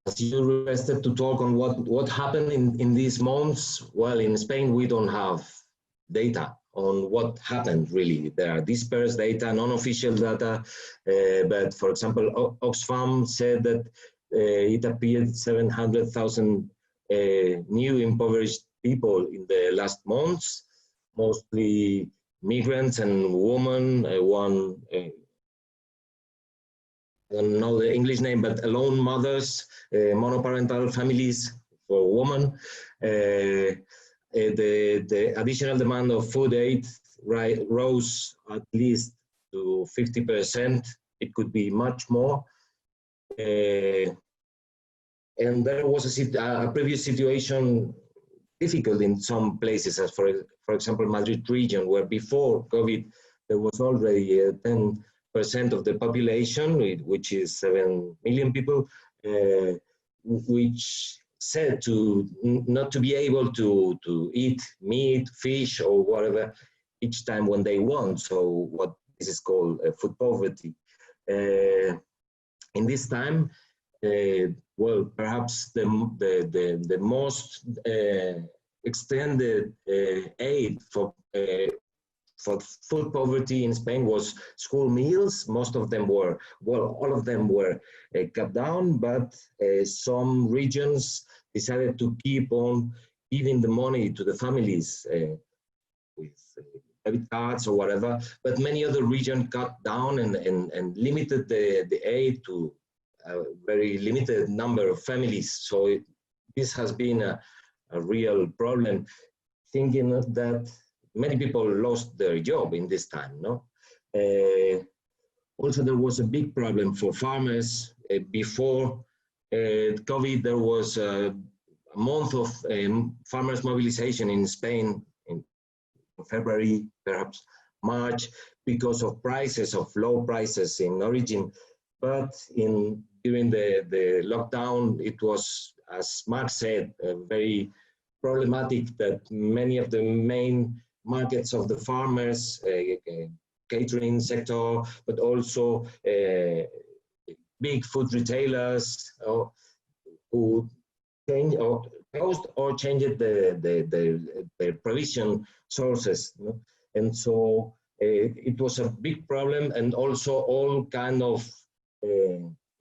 As you requested to talk on what happened in these months, well, in Spain we don't have data on what happened really. There are dispersed data, non-official data, but for example, Oxfam said that it appeared 700,000 new impoverished people in the last months, mostly migrants and women. One, I don't know the English name, but alone mothers, monoparental families for women. The additional demand of food aid rose at least to 50%. It could be much more. And there was a previous situation difficult in some places, as for example, Madrid region, where before COVID, there was already 10% of the population, which is 7 million people, which said to not to be able to eat meat, fish, or whatever each time when they want. So what this is called food poverty. In this time, well, perhaps the most extended aid for food poverty in Spain was school meals. Most of them were, well, all of them were cut down, but some regions decided to keep on giving the money to the families with debit cards or whatever, but many other regions cut down and limited the aid to a very limited number of families. So this has been a real problem, thinking that many people lost their job in this time, no? Also, there was a big problem for farmers. Before COVID, there was a month of farmers' mobilization in Spain in February, perhaps March, because of prices, of low prices in origin. But during the lockdown, it was, as Marc said, very problematic that many of the main markets of the farmers, catering sector, but also big food retailers who changed or closed or changed their provision sources. You know? And so it was a big problem, and also all kind of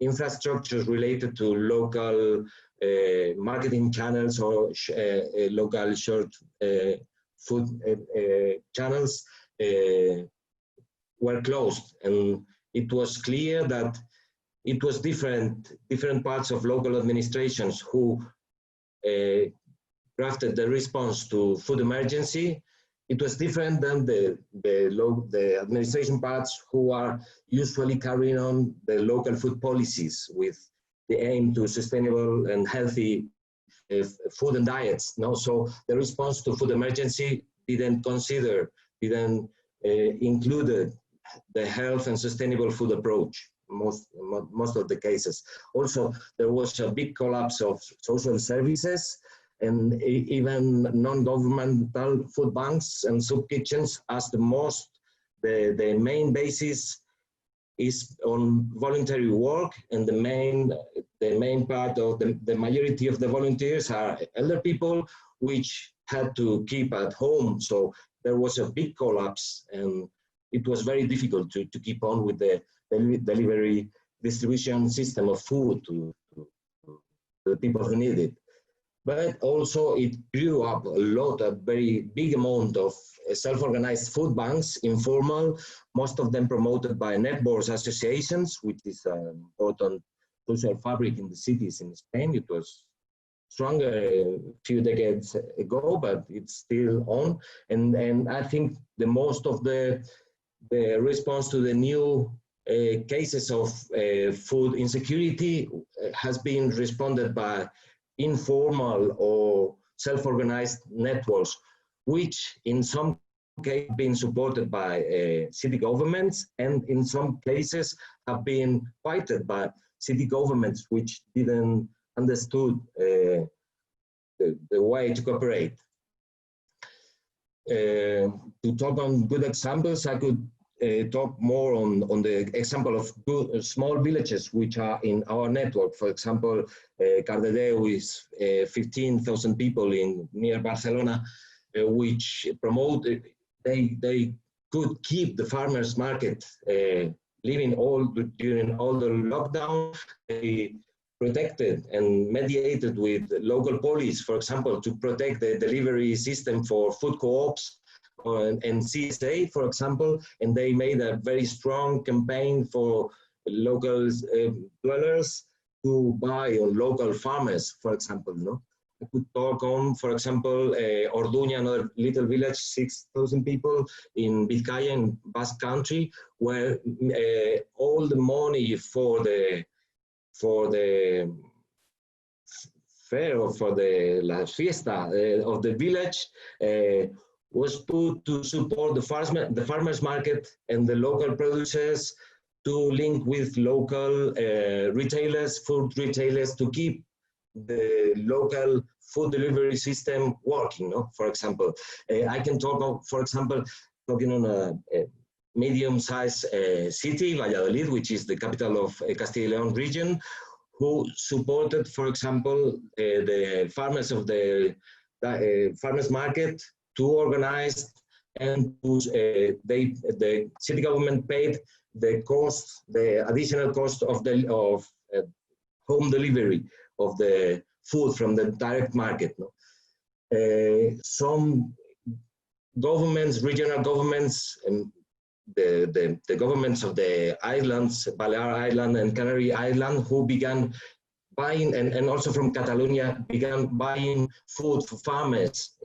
infrastructures related to local marketing channels or local short food channels were closed, and it was clear that it was different parts of local administrations who crafted the response to food emergency. It was different than the administration parts who are usually carrying on the local food policies with the aim to sustainable and healthy food and diets. No? So the response to food emergency didn't include the health and sustainable food approach, most of the cases. Also, there was a big collapse of social services, and even non-governmental food banks and soup kitchens as the main basis is on voluntary work, and the main part of the majority of the volunteers are elder people, which had to keep at home. So there was a big collapse, and it was very difficult to keep on with the delivery distribution system of food to the people who need it. But also it grew up a very big amount of self-organized food banks, informal, most of them promoted by networks associations, which is an important social fabric in the cities in Spain. It was stronger a few decades ago, but it's still on. And I think the most of the response to the new cases of food insecurity has been responded by informal or self-organized networks, which in some cases have been supported by city governments, and in some cases have been fighted by city governments which didn't understood the way to cooperate. To talk on good examples, I could talk more on the example of good, small villages which are in our network. For example, Cardedeu is 15,000 people near Barcelona, which promote, they could keep the farmers market living during all the lockdown. They protected and mediated with local police, for example, to protect the delivery system for food co-ops and CSA, for example, and they made a very strong campaign for local dwellers to buy on local farmers, for example. No? I could talk on, for example, Orduña, another little village, 6,000 people in Vizcaya, in Basque Country, where all the money for the fair or for the la fiesta of the village was put to support the farmers market and the local producers, to link with local retailers, food retailers, to keep the local food delivery system working. No? For example, I can talk of, for example, talking on a medium-sized city, Valladolid, which is the capital of Castilla y León region, who supported, for example, the farmers of the farmers market to organize, and the city government paid the cost, the additional cost of home delivery of the food from the direct market. No? Some governments, regional governments, and the governments of the islands, Balear Island and Canary Island, who began buying, and also from Catalonia, began buying food for farmers.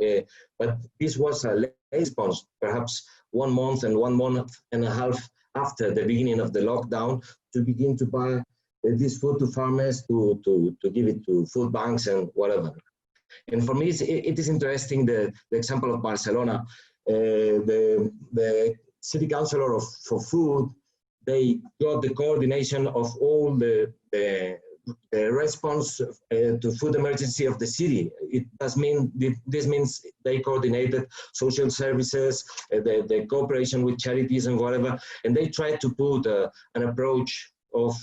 But this was a late response, perhaps 1 month and 1 month and a half after the beginning of the lockdown, to begin to buy this food to farmers, to give it to food banks and whatever. And for me, it is interesting, the example of Barcelona. The city councilor for food, they got the coordination of all the response to food emergency of the city. This means they coordinated social services, the cooperation with charities and whatever, and they tried to put an approach of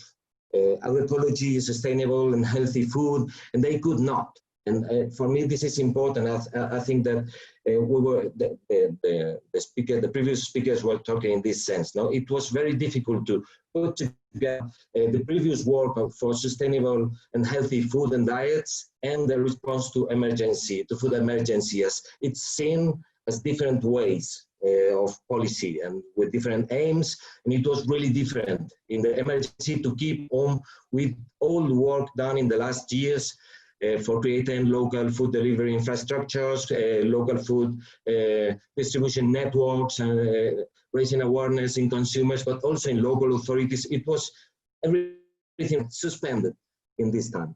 agroecology, sustainable and healthy food, and they could not. And for me, this is important. I think that the previous speakers were talking in this sense. No, it was very difficult to put together the previous work for sustainable and healthy food and diets, and the response to food emergency, as it's seen as different ways of policy and with different aims, and it was really different in the emergency to keep on with all the work done in the last years for creating local food delivery infrastructures, local food distribution networks, and raising awareness in consumers, but also in local authorities. It was everything suspended in this time.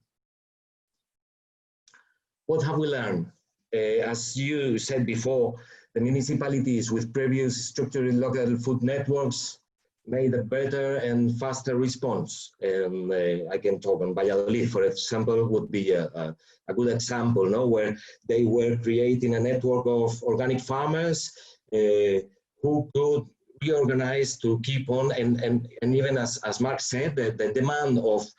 What have we learned? As you said before, the municipalities with previous structured local food networks made a better and faster response. I can talk on Valladolid, for example, would be a good example, no? Where they were creating a network of organic farmers who could reorganize to keep on, and even as Marc said, the demand of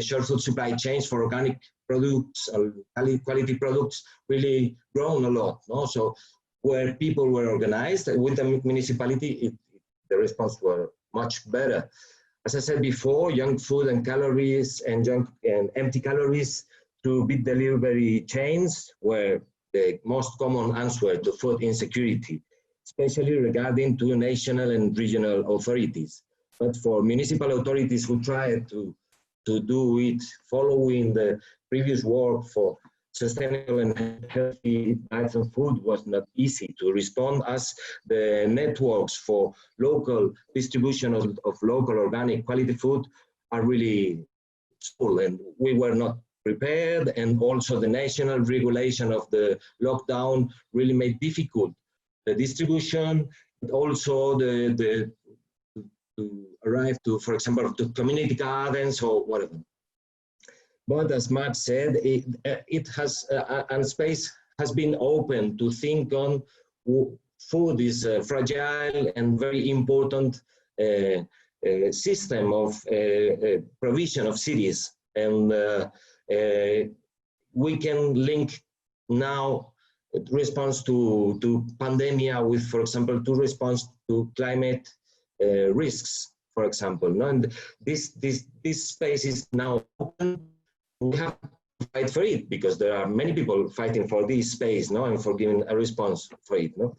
short food supply chains for organic products, quality products, really grown a lot. No? So where people were organized with the municipality, the response were much better. As I said before, junk food and calories and empty calories to big delivery chains were the most common answer to food insecurity, especially regarding to national and regional authorities. But for municipal authorities who tried to do it following the previous work for sustainable and healthy diets and food was not easy to respond, as the networks for local distribution of local organic quality food are really small, and we were not prepared, and also the national regulation of the lockdown really made difficult the distribution, but also to arrive to, for example, to community gardens or whatever. But as Marc said, it has and space has been open to think on food is a fragile and very important system of provision of cities, and we can link now response to pandemia with, for example, to response to climate risks, for example. No? And this space is now open. We have to fight for it because there are many people fighting for this space, no, and for giving a response for it. No,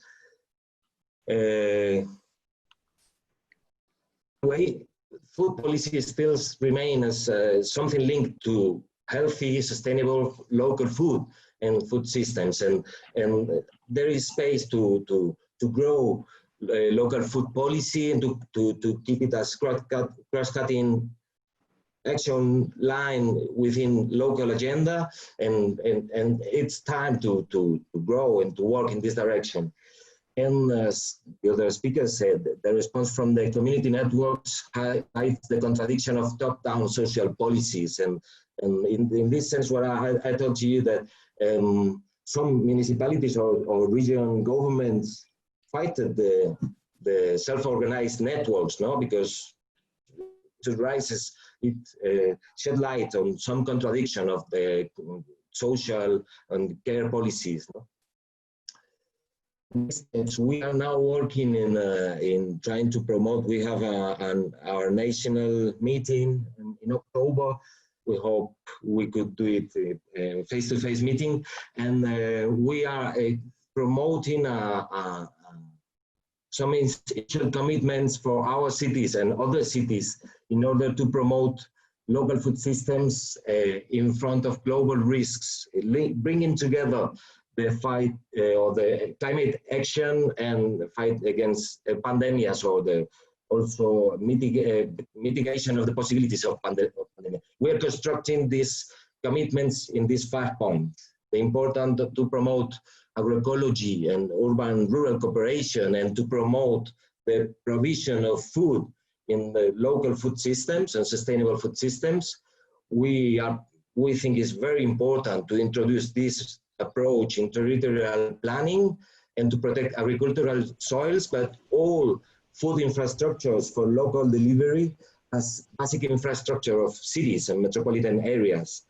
way food policy still remain as something linked to healthy, sustainable local food and food systems, and there is space to grow local food policy and to keep it as cross-cutting action line within local agenda, and it's time to grow and to work in this direction. And as the other speaker said, the response from the community networks hides the contradiction of top-down social policies. And in this sense, what I told you that some municipalities or regional governments fighted the self-organized networks, no, because it rises, it shed light on some contradiction of the social and care policies. No? We are now working in trying to promote. We have our national meeting in October. We hope we could do it face-to-face meeting, and we are promoting some institutional commitments for our cities and other cities in order to promote local food systems in front of global risks, bringing together the fight or the climate action and the fight against pandemics, or the also mitigation of the possibilities of pandemic. We are constructing these commitments in these 5 points. The important to promote agroecology and urban-rural cooperation, and to promote the provision of food in the local food systems and sustainable food systems. We think it's very important to introduce this approach in territorial planning and to protect agricultural soils, but all food infrastructures for local delivery as basic infrastructure of cities and metropolitan areas.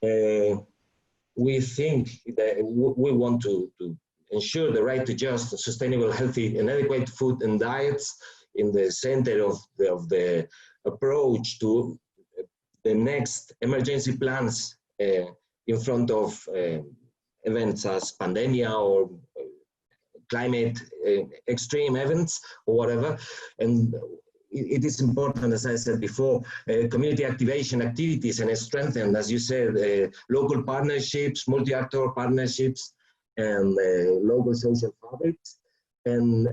We think that we want to ensure the right to just, sustainable, healthy, and adequate food and diets in the center of the approach to the next emergency plans in front of events as pandemia or climate extreme events or whatever. And it is important, as I said before, community activation activities, and strengthen, as you said, local partnerships, multi-actor partnerships, and local social fabrics, and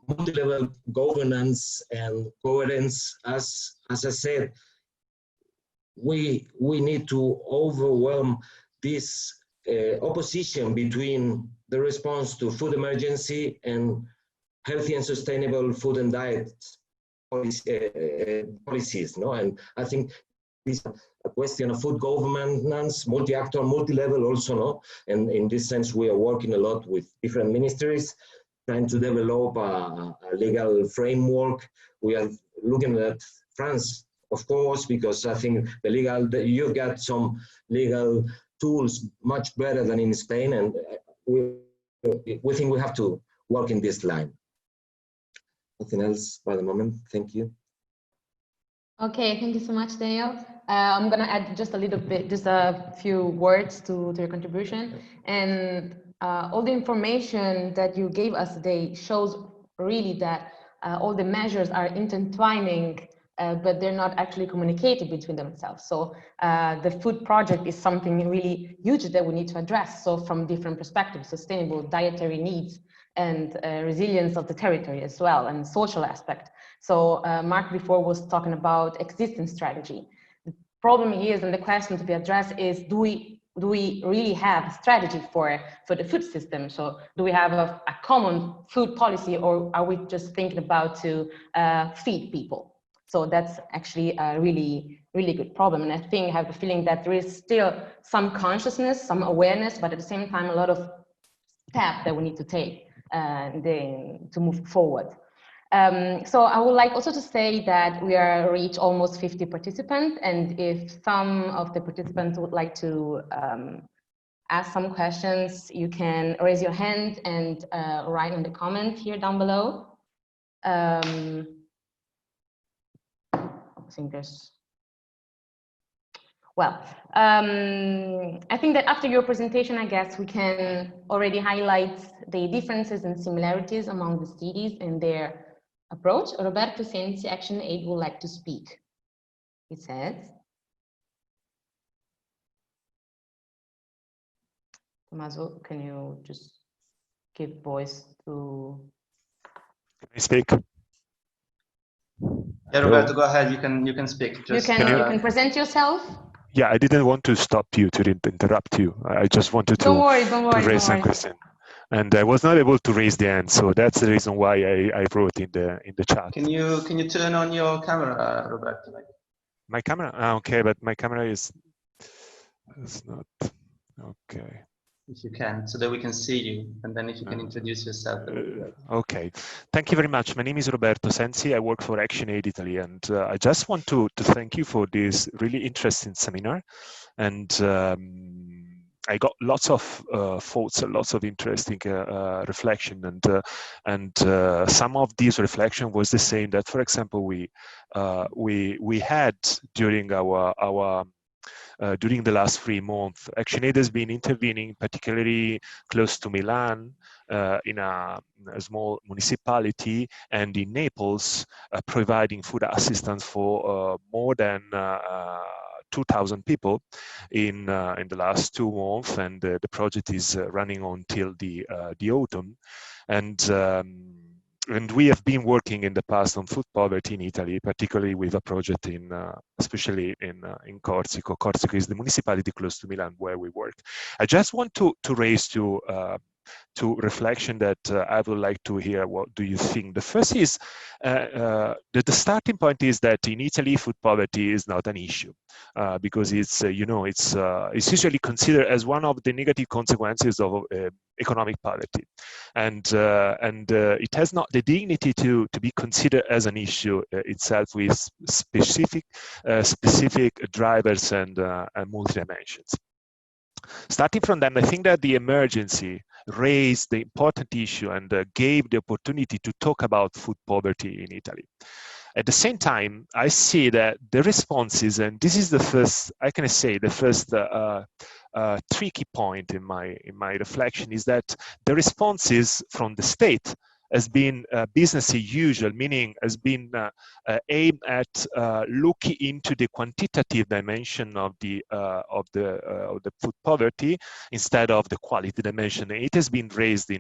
multi-level governance and coherence. As I said, we need to overwhelm this opposition between the response to food emergency and healthy and sustainable food and diet policies, no? And I think this is a question of food governance, multi-actor, multi-level also, no? And in this sense, we are working a lot with different ministries, trying to develop a legal framework. We are looking at France, of course, because I think you've got some legal tools much better than in Spain, and we think we have to work in this line. Nothing else by the moment. Thank you. Okay, thank you so much, Daniel. I'm going to add just a little bit, just a few words to your contribution. And all the information that you gave us today shows really that all the measures are intertwining, but they're not actually communicated between themselves. So the food project is something really huge that we need to address. So from different perspectives, sustainable dietary needs, and resilience of the territory as well, and social aspect. So Marc before was talking about existing strategy. The problem here is, and the question to be addressed is, do we really have a strategy for the food system? So do we have a common food policy, or are we just thinking about to feed people? So that's actually a really, really good problem. And I think I have the feeling that there is still some consciousness, some awareness, but at the same time, a lot of steps that we need to take to move forward. So I would like also to say that we are reached almost 50 participants, and if some of the participants would like to ask some questions, you can raise your hand and write in the comment here down below. I think there's, well, I think that after your presentation, I guess we can already highlight the differences and similarities among the cities and their approach. Roberto Sensi, Action Aid, would like to speak. He says. Tomaso, can you just give voice to... Can I speak? Yeah, Roberto, go ahead. You can speak. Just, you can present yourself. Yeah, I didn't want to stop you, to interrupt you. I just wanted to, don't worry, to raise some question. And I was not able to raise the hand, so that's the reason why I wrote in the chat. Can you turn on your camera, Roberto? My camera? Okay, but my camera is not okay. If you can, so that we can see you, and then if you can introduce yourself. Okay, thank you very much. My name is Roberto Sensi. I work for Action Aid Italy, and I just want to thank you for this really interesting seminar. And I got lots of thoughts, lots of interesting reflection, and some of these reflection was the same that, for example, we had during during the last 3 months. Action Aid has been intervening, particularly close to Milan, in a small municipality, and in Naples, providing food assistance for more than 2,000 people in the last 2 months, and the project is running until the autumn. And we have been working in the past on food poverty in Italy, particularly with a project especially in Corsico. Corsico is the municipality close to Milan where we work. I just want to raise two reflection that I would like to hear. What do you think? The first is the starting point is that in Italy food poverty is not an issue because it's it's usually considered as one of the negative consequences of economic poverty, and it has not the dignity to be considered as an issue itself with specific drivers and multi-dimensions. Starting from them, I think that the emergency raised the important issue and gave the opportunity to talk about food poverty in Italy. At the same time, I see that the responses, and this is the first, I can say, the first tricky point in my reflection, is that the responses from the state has been business as usual, meaning has been aimed at looking into the quantitative dimension of the food poverty instead of the quality dimension. It has been raised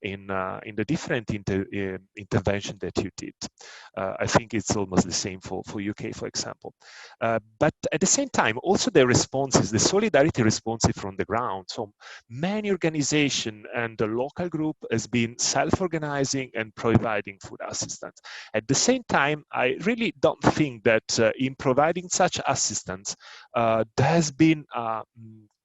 in the different intervention that you did. I think it's almost the same for UK, for example. But at the same time, also the responses, the solidarity responses from the ground. So many organizations and the local group has been self-organizing and providing food assistance. At the same time, I really don't think that in providing such assistance, there has been a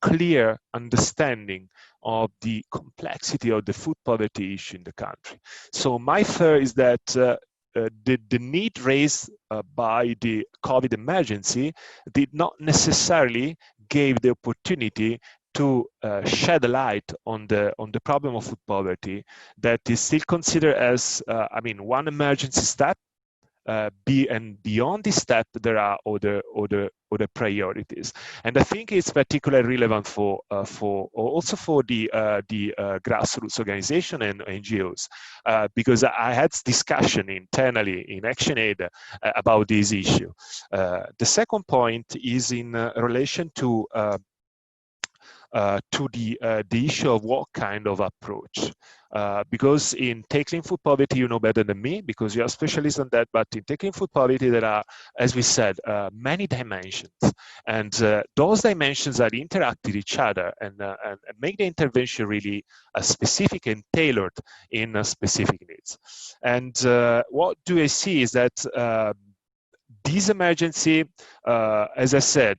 clear understanding of the complexity of the food poverty issue in the country. So my fear is that the need raised by the COVID emergency did not necessarily give the opportunity to shed a light on the problem of food poverty that is still considered as, one emergency step. And beyond this step, there are other priorities, and I think it's particularly relevant for the grassroots organization and NGOs, because I had discussion internally in Action Aid about this issue. The second point is in relation to the issue of what kind of approach. Because in tackling food poverty, you know better than me, because you are specialists on that, but in tackling food poverty, there are, as we said, many dimensions. And those dimensions are interact with each other and make the intervention really specific and tailored in specific needs. And what do I see is that this emergency, as I said,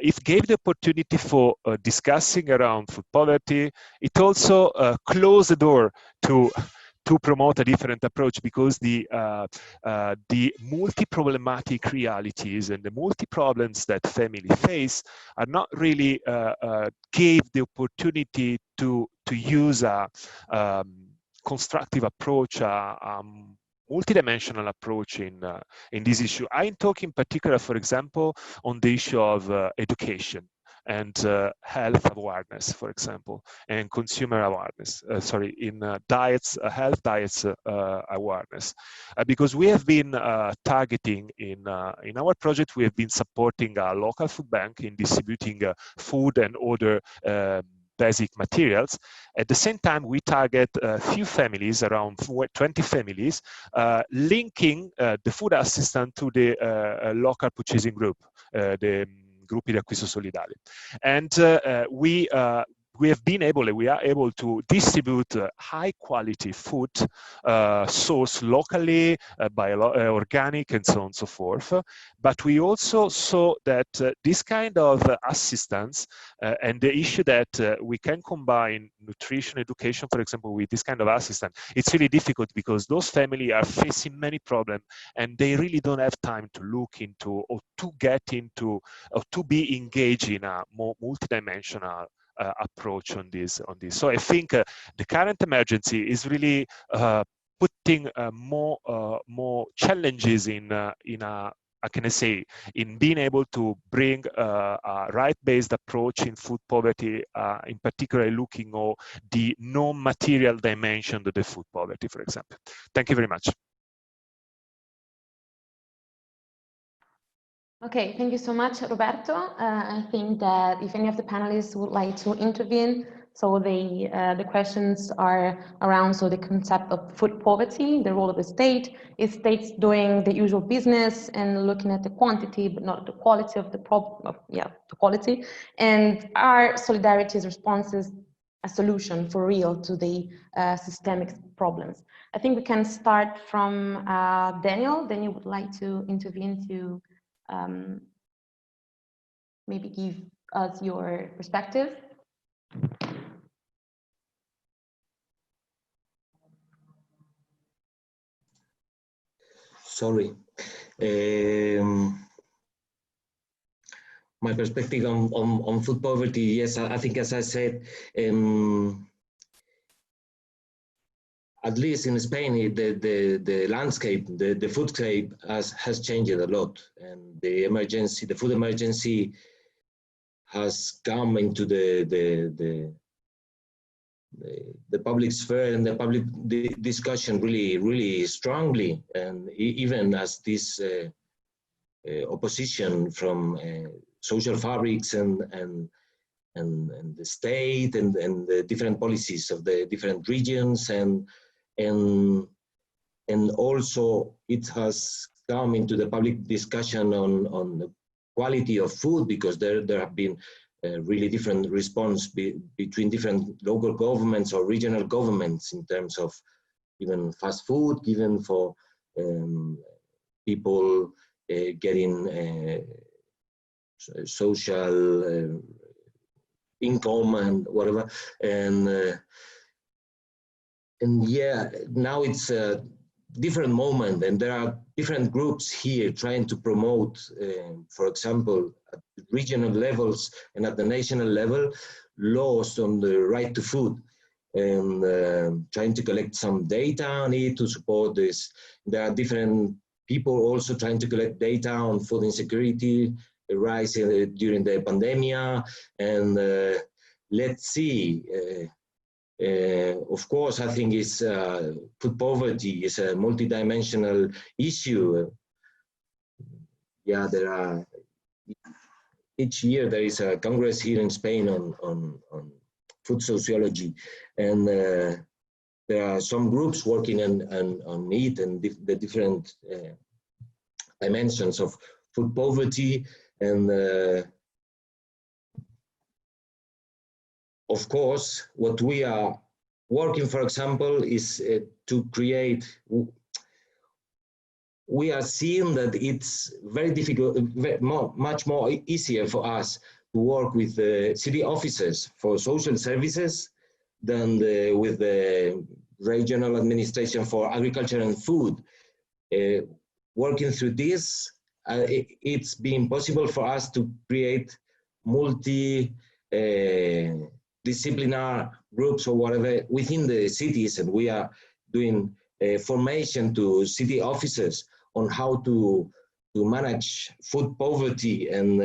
it gave the opportunity for discussing around food poverty. It also closed the door to promote a different approach, because the multi-problematic realities and the multi-problems that family face are not really gave the opportunity to use a constructive approach, multidimensional approach in this issue. I'm talking in particular, for example, on the issue of education and health awareness, for example, and consumer awareness. In diets, health diets awareness, because we have been targeting in our project. We have been supporting a local food bank in distributing food and other basic materials. At the same time, we target a few families, around 20 families, linking the food assistant to the local purchasing group, the Gruppi di Acquisto Solidale. And we are able to distribute high quality food sourced locally by organic and so on and so forth. But we also saw that this kind of assistance and the issue that we can combine nutrition education, for example, with this kind of assistance, it's really difficult, because those families are facing many problems and they really don't have time to look into or to get into or to be engaged in a more multidimensional approach on this. So I think the current emergency is really putting more challenges in being able to bring a right-based approach in food poverty, in particular looking at the non-material dimension of the food poverty, for example. Thank you very much. Okay, thank you so much, Roberto. I think that if any of the panelists would like to intervene, so the questions are around the concept of food poverty, the role of the state. Is states doing the usual business and looking at the quantity but not the quality of the the quality? And are solidarity's responses a solution for real to the systemic problems? I think we can start from Daniel. Daniel would like to intervene to maybe give us your perspective. Sorry. My perspective on food poverty, yes, I think, as I said, at least in Spain, the landscape, the foodscape has changed a lot, and the food emergency has come into the public sphere and the public discussion really strongly, and even as this opposition from social fabrics and the state and the different policies of the different regions, and also it has come into the public discussion on the quality of food, because there have been really different response between different local governments or regional governments in terms of even fast food given for people getting social income and whatever, and yeah, now it's a different moment, and there are different groups here trying to promote, for example, at regional levels and at the national level, laws on the right to food, and trying to collect some data on it to support this. There are different people also trying to collect data on food insecurity, rise during the pandemic, and let's see. Of course, I think it's food poverty is a multidimensional issue. Yeah, there are, each year there is a congress here in Spain on food sociology, and there are some groups working on it and the different dimensions of food poverty, and of course, what we are working, for example, is to create we are seeing that it's very difficult, much more easier for us to work with the city officers for social services than with the regional administration for agriculture and food. Working through this, it's been possible for us to create multi-disciplinary groups or whatever within the cities, and we are doing formation to city officers on how to manage food poverty and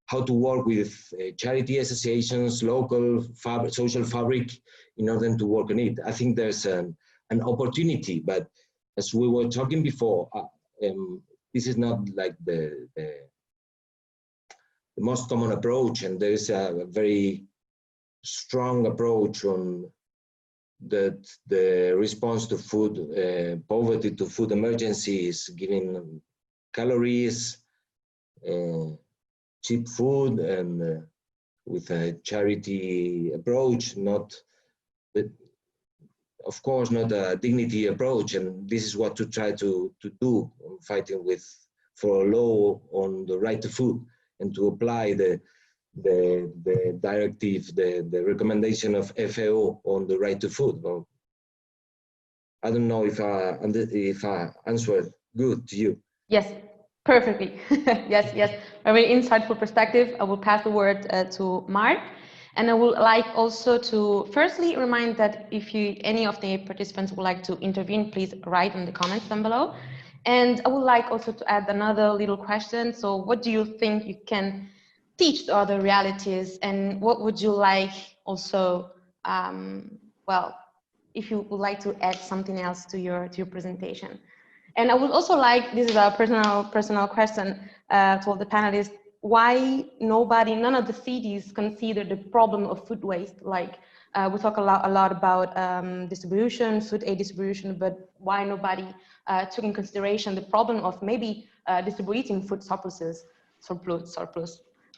how to work with charity associations, local social fabric in order to work on it. I think there's an opportunity, but as we were talking before, this is not like the most common approach, and there is a very strong approach on that the response to food poverty, to food emergencies, giving calories, cheap food, and with a charity approach, not of course not a dignity approach, and this is what to try to do, fighting for a law on the right to food, and to apply the directive, the recommendation of FAO on the right to food. Well, I don't know if I answered good to you. Yes, perfectly. Yes, a very insightful perspective. I will pass the word to Marc. And I would like also to firstly remind that if any of the participants would like to intervene, please write in the comments down below. And I would like also to add another little question. So what do you think you can teach the other realities, and what would you like also, well, if you would like to add something else to your presentation? And I would also like, this is a personal question to all the panelists, why none of the cities consider the problem of food waste? Like we talk a lot about distribution, food aid distribution, but why nobody took in consideration the problem of maybe distributing food surplus?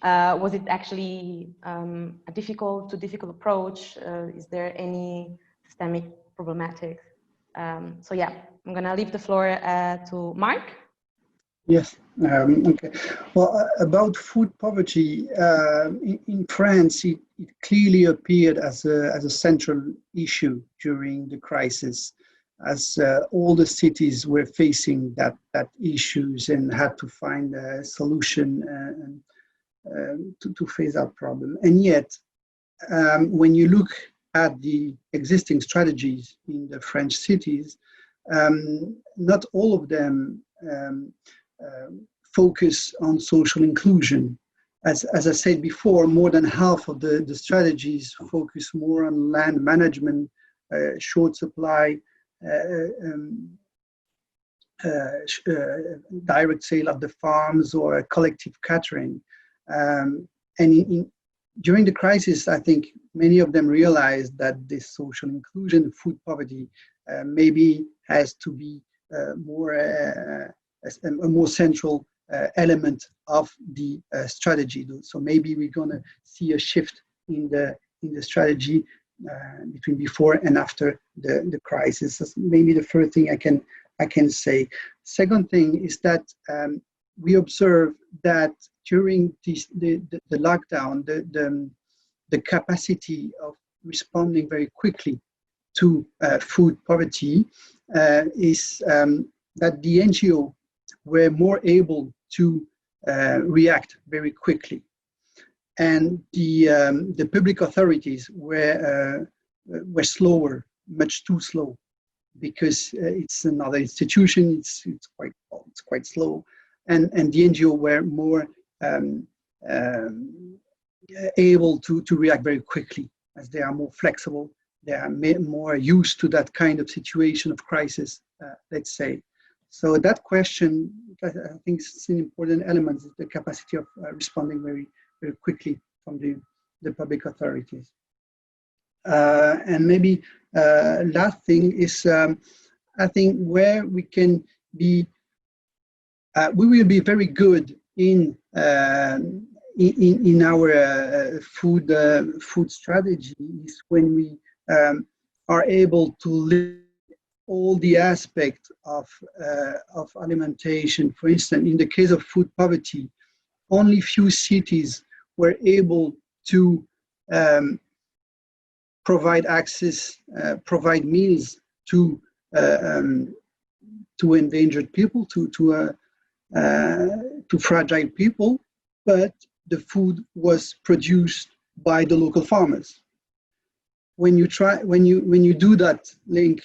Was it actually a difficult approach? Is there any systemic problematic? So yeah, I'm gonna leave the floor to Marc. Yes, okay. Well, about food poverty, in France, it clearly appeared as a central issue during the crisis, as all the cities were facing that issues and had to find a solution to face that problem. And yet, when you look at the existing strategies in the French cities, not all of them focus on social inclusion. As I said before, more than half of the strategies focus more on land management, short supply, direct sale of the farms, or collective catering. And during the crisis, I think many of them realized that this social inclusion, food poverty, maybe has to be a more central element of the strategy. So maybe we're going to see a shift in the strategy between before and after the crisis. That's maybe the first thing I can say. Second thing is that we observe that during the lockdown, the capacity of responding very quickly to food poverty is that the NGO were more able to react very quickly, and the public authorities were slower, much too slow, because it's another institution. It's quite slow, and the NGO were more able to react very quickly, as they are more flexible. They are more used to that kind of situation of crisis, let's say. So that question, I think, is an important element, is the capacity of responding very, very quickly from the public authorities. And maybe last thing is, I think where we can be, we will be very good in our food strategy is when we are able to link all the aspects of alimentation. For instance, in the case of food poverty, only few cities were able to provide access, provide meals to endangered people, to fragile people, but the food was produced by the local farmers. When you do that link,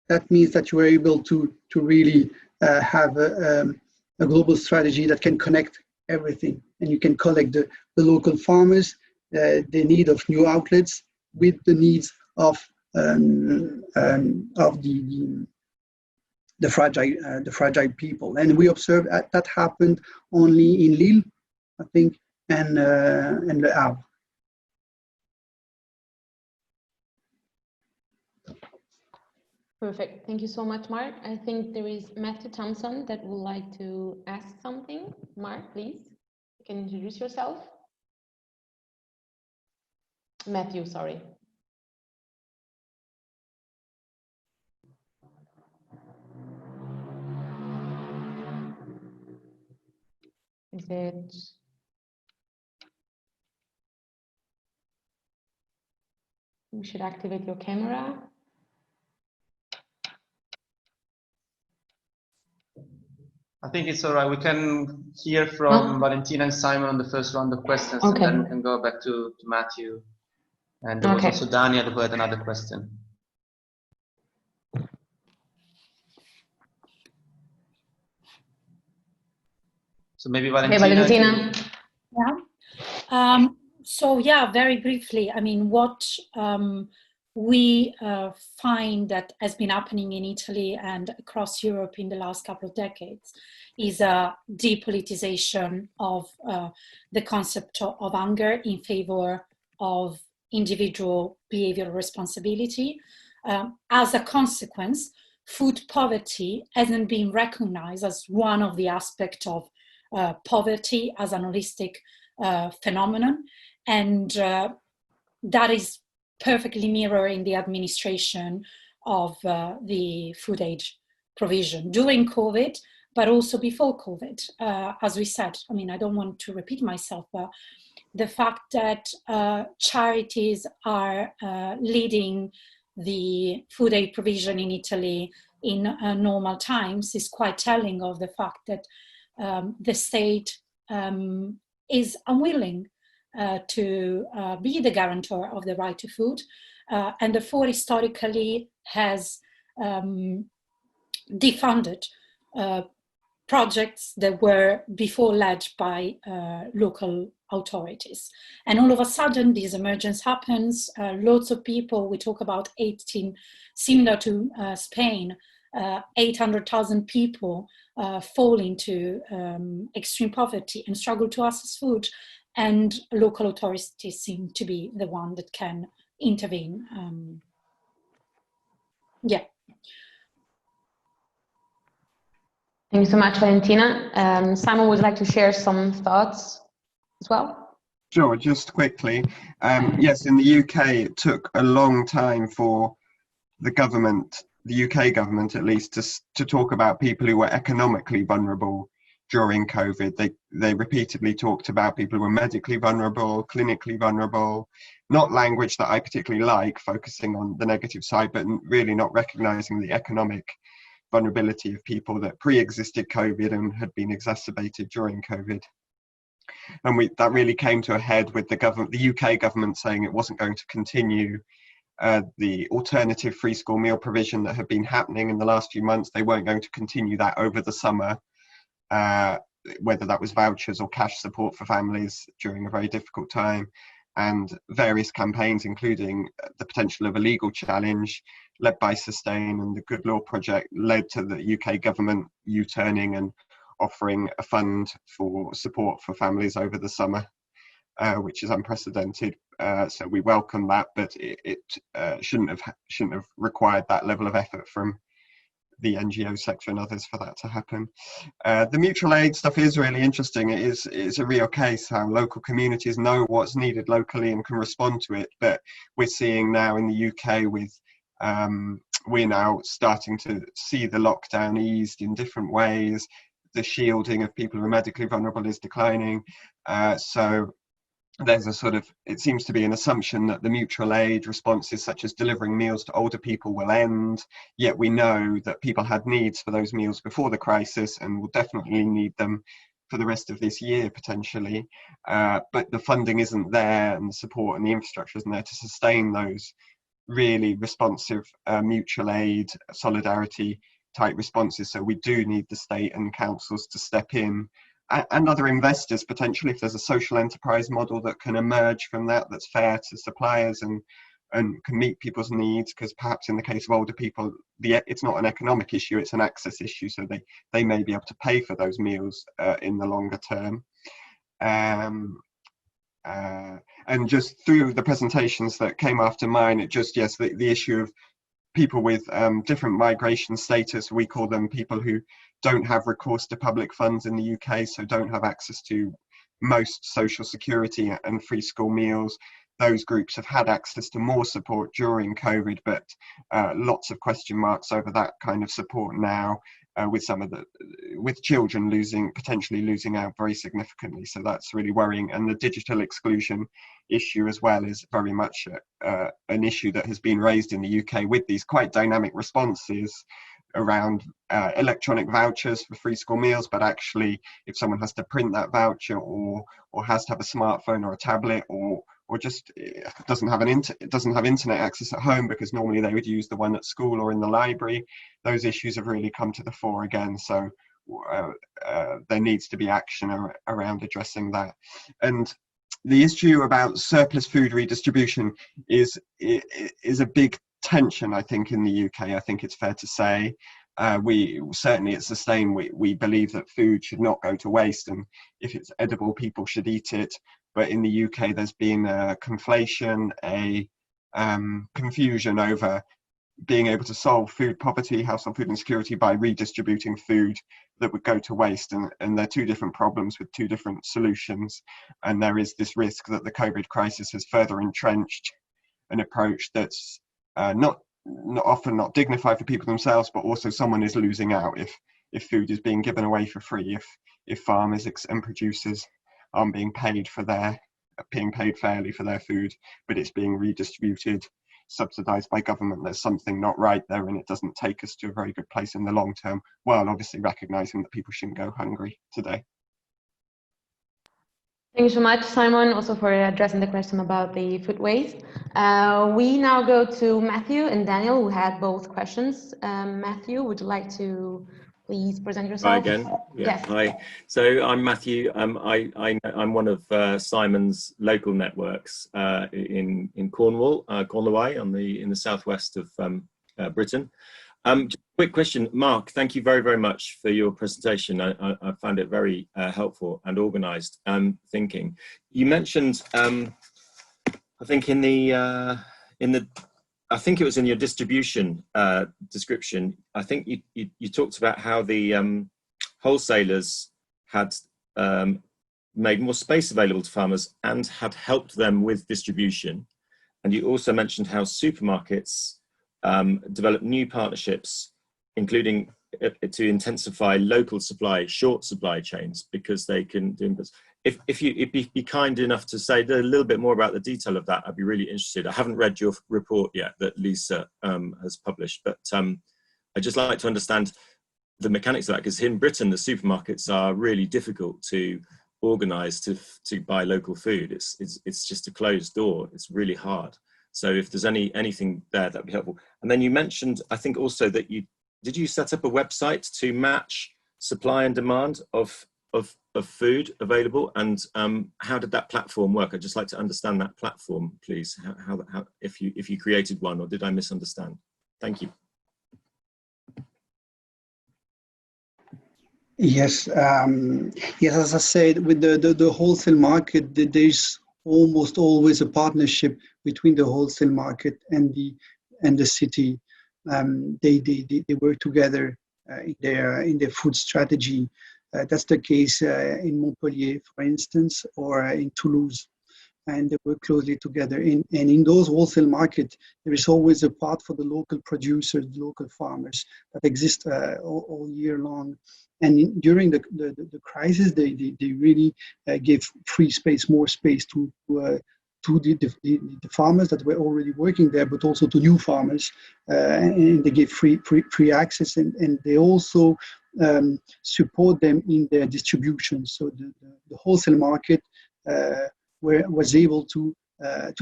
that means that you are able to really have a global strategy that can connect everything, and you can collect the local farmers, the need of new outlets with the needs of the fragile people. And we observed that happened only in Lille, I think, and Le Havre. Perfect. Thank you so much, Marc. I think there is Matthew Thompson that would like to ask something. Marc, please. You can introduce yourself. Matthew, sorry. Is it? You should activate your camera. I think it's all right. We can hear from Valentina and Simon on the first round of questions, and then we can go back to Matthew. And there was also Daniel who had another question. So maybe Valentina. Okay, Valentina. Yeah. So yeah, very briefly, I mean, what we find that has been happening in Italy and across Europe in the last couple of decades is a depoliticization of the concept of hunger in favor of individual behavioral responsibility. As a consequence, food poverty hasn't been recognized as one of the aspects of poverty as an holistic phenomenon, and that is perfectly mirroring the administration of the food aid provision during COVID, but also before COVID. As we said, I mean, I don't want to repeat myself, but the fact that charities are leading the food aid provision in Italy in normal times is quite telling of the fact that the state is unwilling to be the guarantor of the right to food, and therefore historically has defunded projects that were before led by local authorities. And all of a sudden this emergence happens, lots of people, we talk about 18, similar to Spain, 800,000 people fall into extreme poverty and struggle to access food, and local authorities seem to be the one that can intervene. Yeah. Thank you so much, Valentina. Simon would like to share some thoughts as well. Sure, just quickly. Yes, in the UK, it took a long time for the government, the UK government at least, to talk about people who were economically vulnerable during COVID. They repeatedly talked about people who were medically vulnerable, clinically vulnerable, not language that I particularly like, focusing on the negative side, but really not recognizing the economic vulnerability of people that pre-existed COVID and had been exacerbated during COVID. And that really came to a head with the UK government saying it wasn't going to continue the alternative free school meal provision that had been happening in the last few months. They weren't going to continue that over the summer, whether that was vouchers or cash support for families during a very difficult time. And various campaigns, including the potential of a legal challenge led by Sustain and the Good Law Project, led to the UK government U-turning and offering a fund for support for families over the summer, which is unprecedented. So we welcome that, but it shouldn't have required that level of effort from the NGO sector and others for that to happen. The mutual aid stuff is really interesting. It's a real case how local communities know what's needed locally and can respond to it. But we're seeing now in the UK with we're now starting to see the lockdown eased in different ways. The shielding of people who are medically vulnerable is declining. So there's a sort of, it seems to be an assumption that the mutual aid responses such as delivering meals to older people will end, yet we know that people had needs for those meals before the crisis and will definitely need them for the rest of this year potentially, but the funding isn't there and the support and the infrastructure isn't there to sustain those really responsive mutual aid, solidarity type responses. So we do need the state and councils to step in, and other investors potentially, if there's a social enterprise model that can emerge from that, that's fair to suppliers and can meet people's needs, because perhaps in the case of older people, it's not an economic issue, it's an access issue, so they may be able to pay for those meals in the longer term. And just through the presentations that came after mine, it just, yes, the issue of people with different migration status, we call them people who don't have recourse to public funds in the UK, so don't have access to most social security and free school meals. Those groups have had access to more support during COVID, but lots of question marks over that kind of support now, with children potentially losing out very significantly. So that's really worrying. And the digital exclusion issue as well is very much an issue that has been raised in the UK with these quite dynamic responses around electronic vouchers for free school meals, but actually if someone has to print that voucher or has to have a smartphone or a tablet or just doesn't have internet access at home, because normally they would use the one at school or in the library, those issues have really come to the fore again. So there needs to be action around addressing that. And the issue about surplus food redistribution is a big tension, I think, in the UK. I think it's fair to say we certainly at Sustain we believe that food should not go to waste, and if it's edible, people should eat it. But in the UK, there's been a conflation, a confusion over being able to solve food poverty, household food insecurity, by redistributing food that would go to waste. And they're two different problems with two different solutions. And there is this risk that the COVID crisis has further entrenched an approach that's often not dignified for people themselves, but also someone is losing out if food is being given away for free, if farmers and producers aren't being paid fairly for their food, but it's being redistributed, subsidized by government. There's something not right there, and it doesn't take us to a very good place in the long term, while obviously recognizing that people shouldn't go hungry today. Thank you so much, Simon, also for addressing the question about the food waste. We now go to Matthew and Daniel, who had both questions. Matthew, would you like to please present yourself? Hi again. Yeah. Yes. Hi. So I'm Matthew. I'm one of Simon's local networks in Cornwall, Cornwall, in the southwest of Britain. Quick question, Marc. Thank you very, very much for your presentation. I found it very helpful and organised thinking. You mentioned, I think I think it was in your distribution description, I think you talked about how the wholesalers had made more space available to farmers and had helped them with distribution. And you also mentioned how supermarkets develop new partnerships, including to intensify local short supply chains, because they can do inputs. If you'd be kind enough to say a little bit more about the detail of that, I'd be really interested. I haven't read your report yet that Lisa has published, but I'd just like to understand the mechanics of that, because in Britain, the supermarkets are really difficult to organise to buy local food. It's just a closed door. It's really hard. So if there's anything there, that'd be helpful. And then you mentioned, I think also that did you set up a website to match supply and demand of food available, and how did that platform work? I'd just like to understand that platform, please. How if you created one, or did I misunderstand? Thank you. Yes, yes. As I said, with the wholesale market, there's almost always a partnership between the wholesale market and the city. They work together in their food strategy. That's the case in Montpellier, for instance, or in Toulouse. and they work closely together. And in those wholesale markets, there is always a part for the local producers, the local farmers that exist all year long. And during the crisis, they really gave free space, more space to the farmers that were already working there, but also to new farmers, and they gave free access, and they also support them in their distribution. So the wholesale market was able to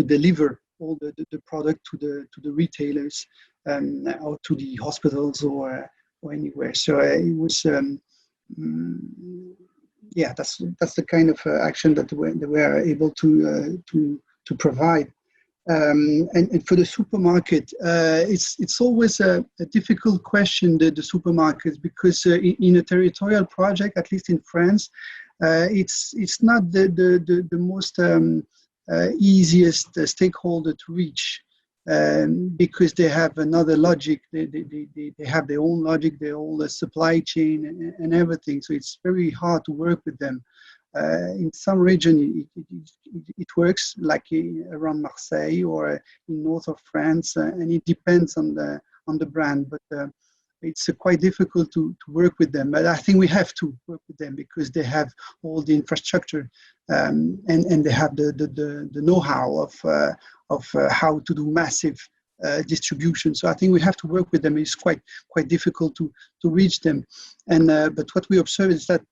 deliver all the product to the retailers, or to the hospitals or anywhere. So it was yeah, that's the kind of action that they were able to provide. And for the supermarket, it's always a difficult question, the supermarkets, because in a territorial project, at least in France, it's not the most easiest stakeholder to reach, because they have another logic. They have their own logic, their own supply chain and everything. So it's very hard to work with them. In some region, it works, like around Marseille or in north of France, and it depends on the brand. But it's quite difficult to work with them. But I think we have to work with them because they have all the infrastructure, and they have the know-how of how to do massive distribution. So I think we have to work with them. It's quite difficult to reach them. And but what we observe is that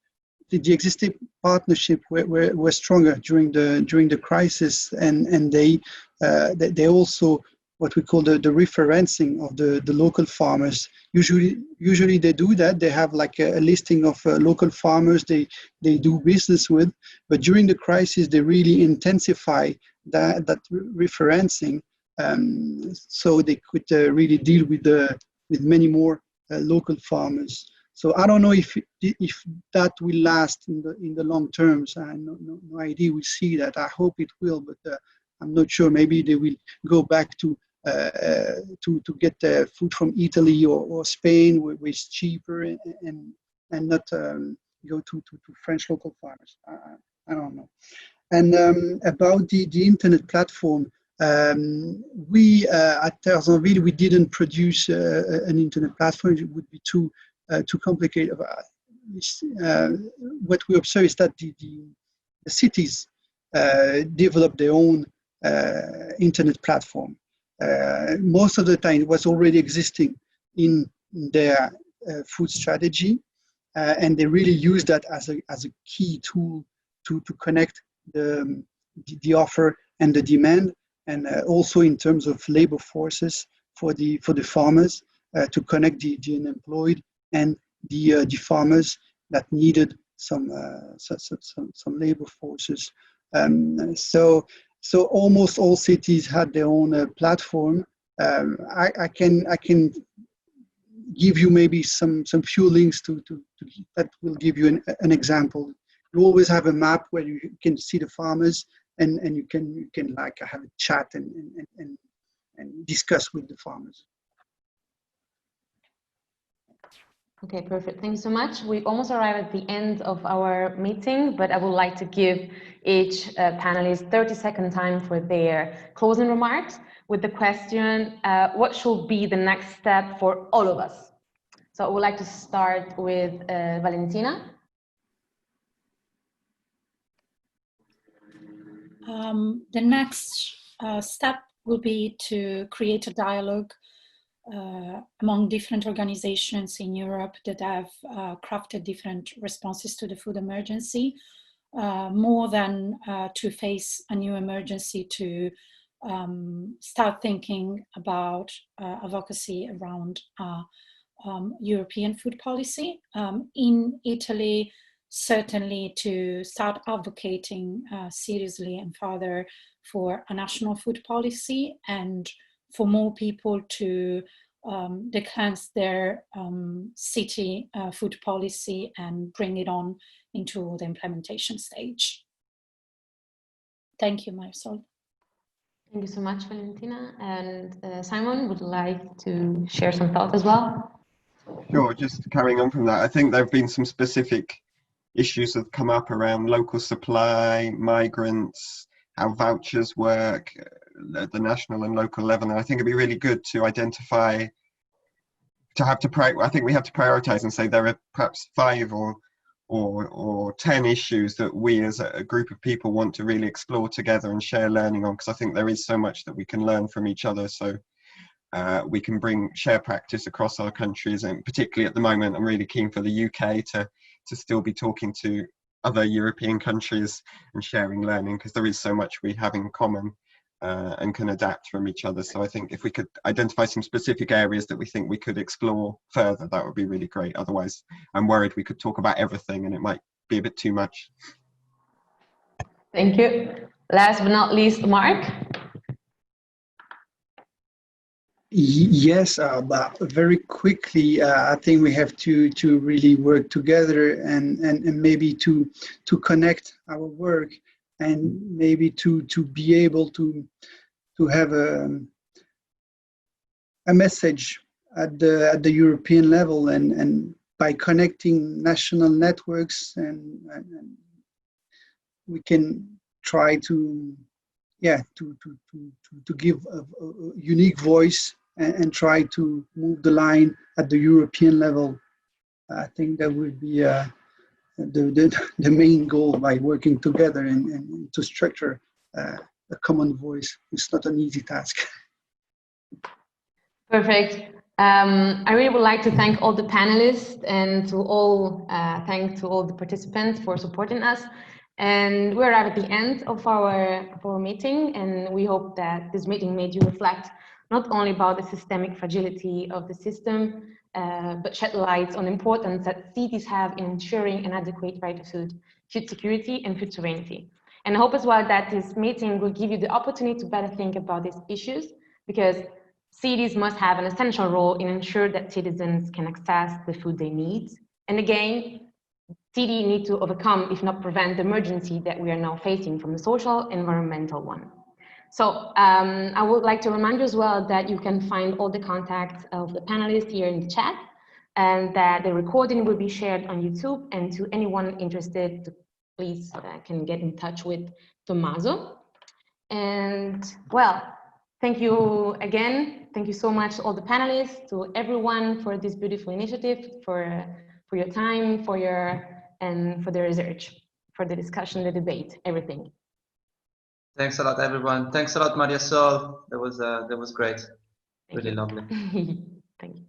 the existing partnership were stronger during the crisis, and they also what we call the referencing of the local farmers. Usually they do that. They have like a listing of local farmers they do business with, but during the crisis they really intensify that referencing, so they could really deal with many more local farmers. So I don't know if that will last in the long term. So I have no idea. We see that. I hope it will, but I'm not sure. Maybe they will go back to get food from Italy or Spain, which is cheaper, and not go to French local farmers. I don't know. And about the internet platform, we at Terres we didn't produce an internet platform. It would be too complicated. What we observe is that the cities develop their own internet platform. Most of the time it was already existing in their food strategy, and they really use that as a key tool to connect the offer and the demand, and also in terms of labor forces for the farmers, to connect the unemployed and the farmers that needed some labor forces. So almost all cities had their own platform. I can give you maybe some few links to that will give you an example. You always have a map where you can see the farmers, and you can like have a chat and discuss with the farmers. Okay, perfect. Thank you so much. We almost arrived at the end of our meeting, but I would like to give each panelist 30-second time for their closing remarks with the question, what should be the next step for all of us? So I would like to start with Valentina. The next step will be to create a dialogue among different organizations in Europe that have crafted different responses to the food emergency, more than to face a new emergency, to start thinking about advocacy around European food policy. In Italy, certainly to start advocating seriously and further for a national food policy, and for more people to declare their city food policy and bring it on into the implementation stage. Thank you, Marisol. Thank you so much, Valentina. And Simon would like to share some thoughts as well. Sure, just carrying on from that, I think there have been some specific issues that have come up around local supply, migrants, how vouchers work at the national and local level. And I think it'd be really good to identify, I think we have to prioritize and say there are perhaps 5 or 10 issues that we as a group of people want to really explore together and share learning on, because I think there is so much that we can learn from each other. So we can share practice across our countries, and particularly at the moment, I'm really keen for the UK to still be talking to other European countries and sharing learning, because there is so much we have in common and can adapt from each other. So I think if we could identify some specific areas that we think we could explore further, that would be really great. Otherwise, I'm worried we could talk about everything and it might be a bit too much. Thank you. Last but not least, Marc. Yes, but very quickly, I think we have to really work together and maybe to connect our work, and maybe to be able to have a message at the European level, and by connecting national networks, and we can try to give a unique voice and try to move the line at the European level. I think that would be the main goal by working together and to structure a common voice. It's not an easy task. Perfect. I really would like to thank all the panelists and to all the participants for supporting us. And we're at the end of our meeting, and we hope that this meeting made you reflect not only about the systemic fragility of the system, but shed light on the importance that cities have in ensuring an adequate right to food security and food sovereignty. And I hope as well that this meeting will give you the opportunity to better think about these issues, because cities must have an essential role in ensuring that citizens can access the food they need. And again, cities need to overcome, if not prevent, the emergency that we are now facing from the social, environmental one. So I would like to remind you as well that you can find all the contacts of the panelists here in the chat, and that the recording will be shared on YouTube, and to anyone interested, please can get in touch with Tomaso. And well, thank you again. Thank you so much to all the panelists, to everyone for this beautiful initiative, for your time, for the research, for the discussion, the debate, everything. Thanks a lot, everyone. Thanks a lot, Maria Sol. That was great. Really lovely. Thank you.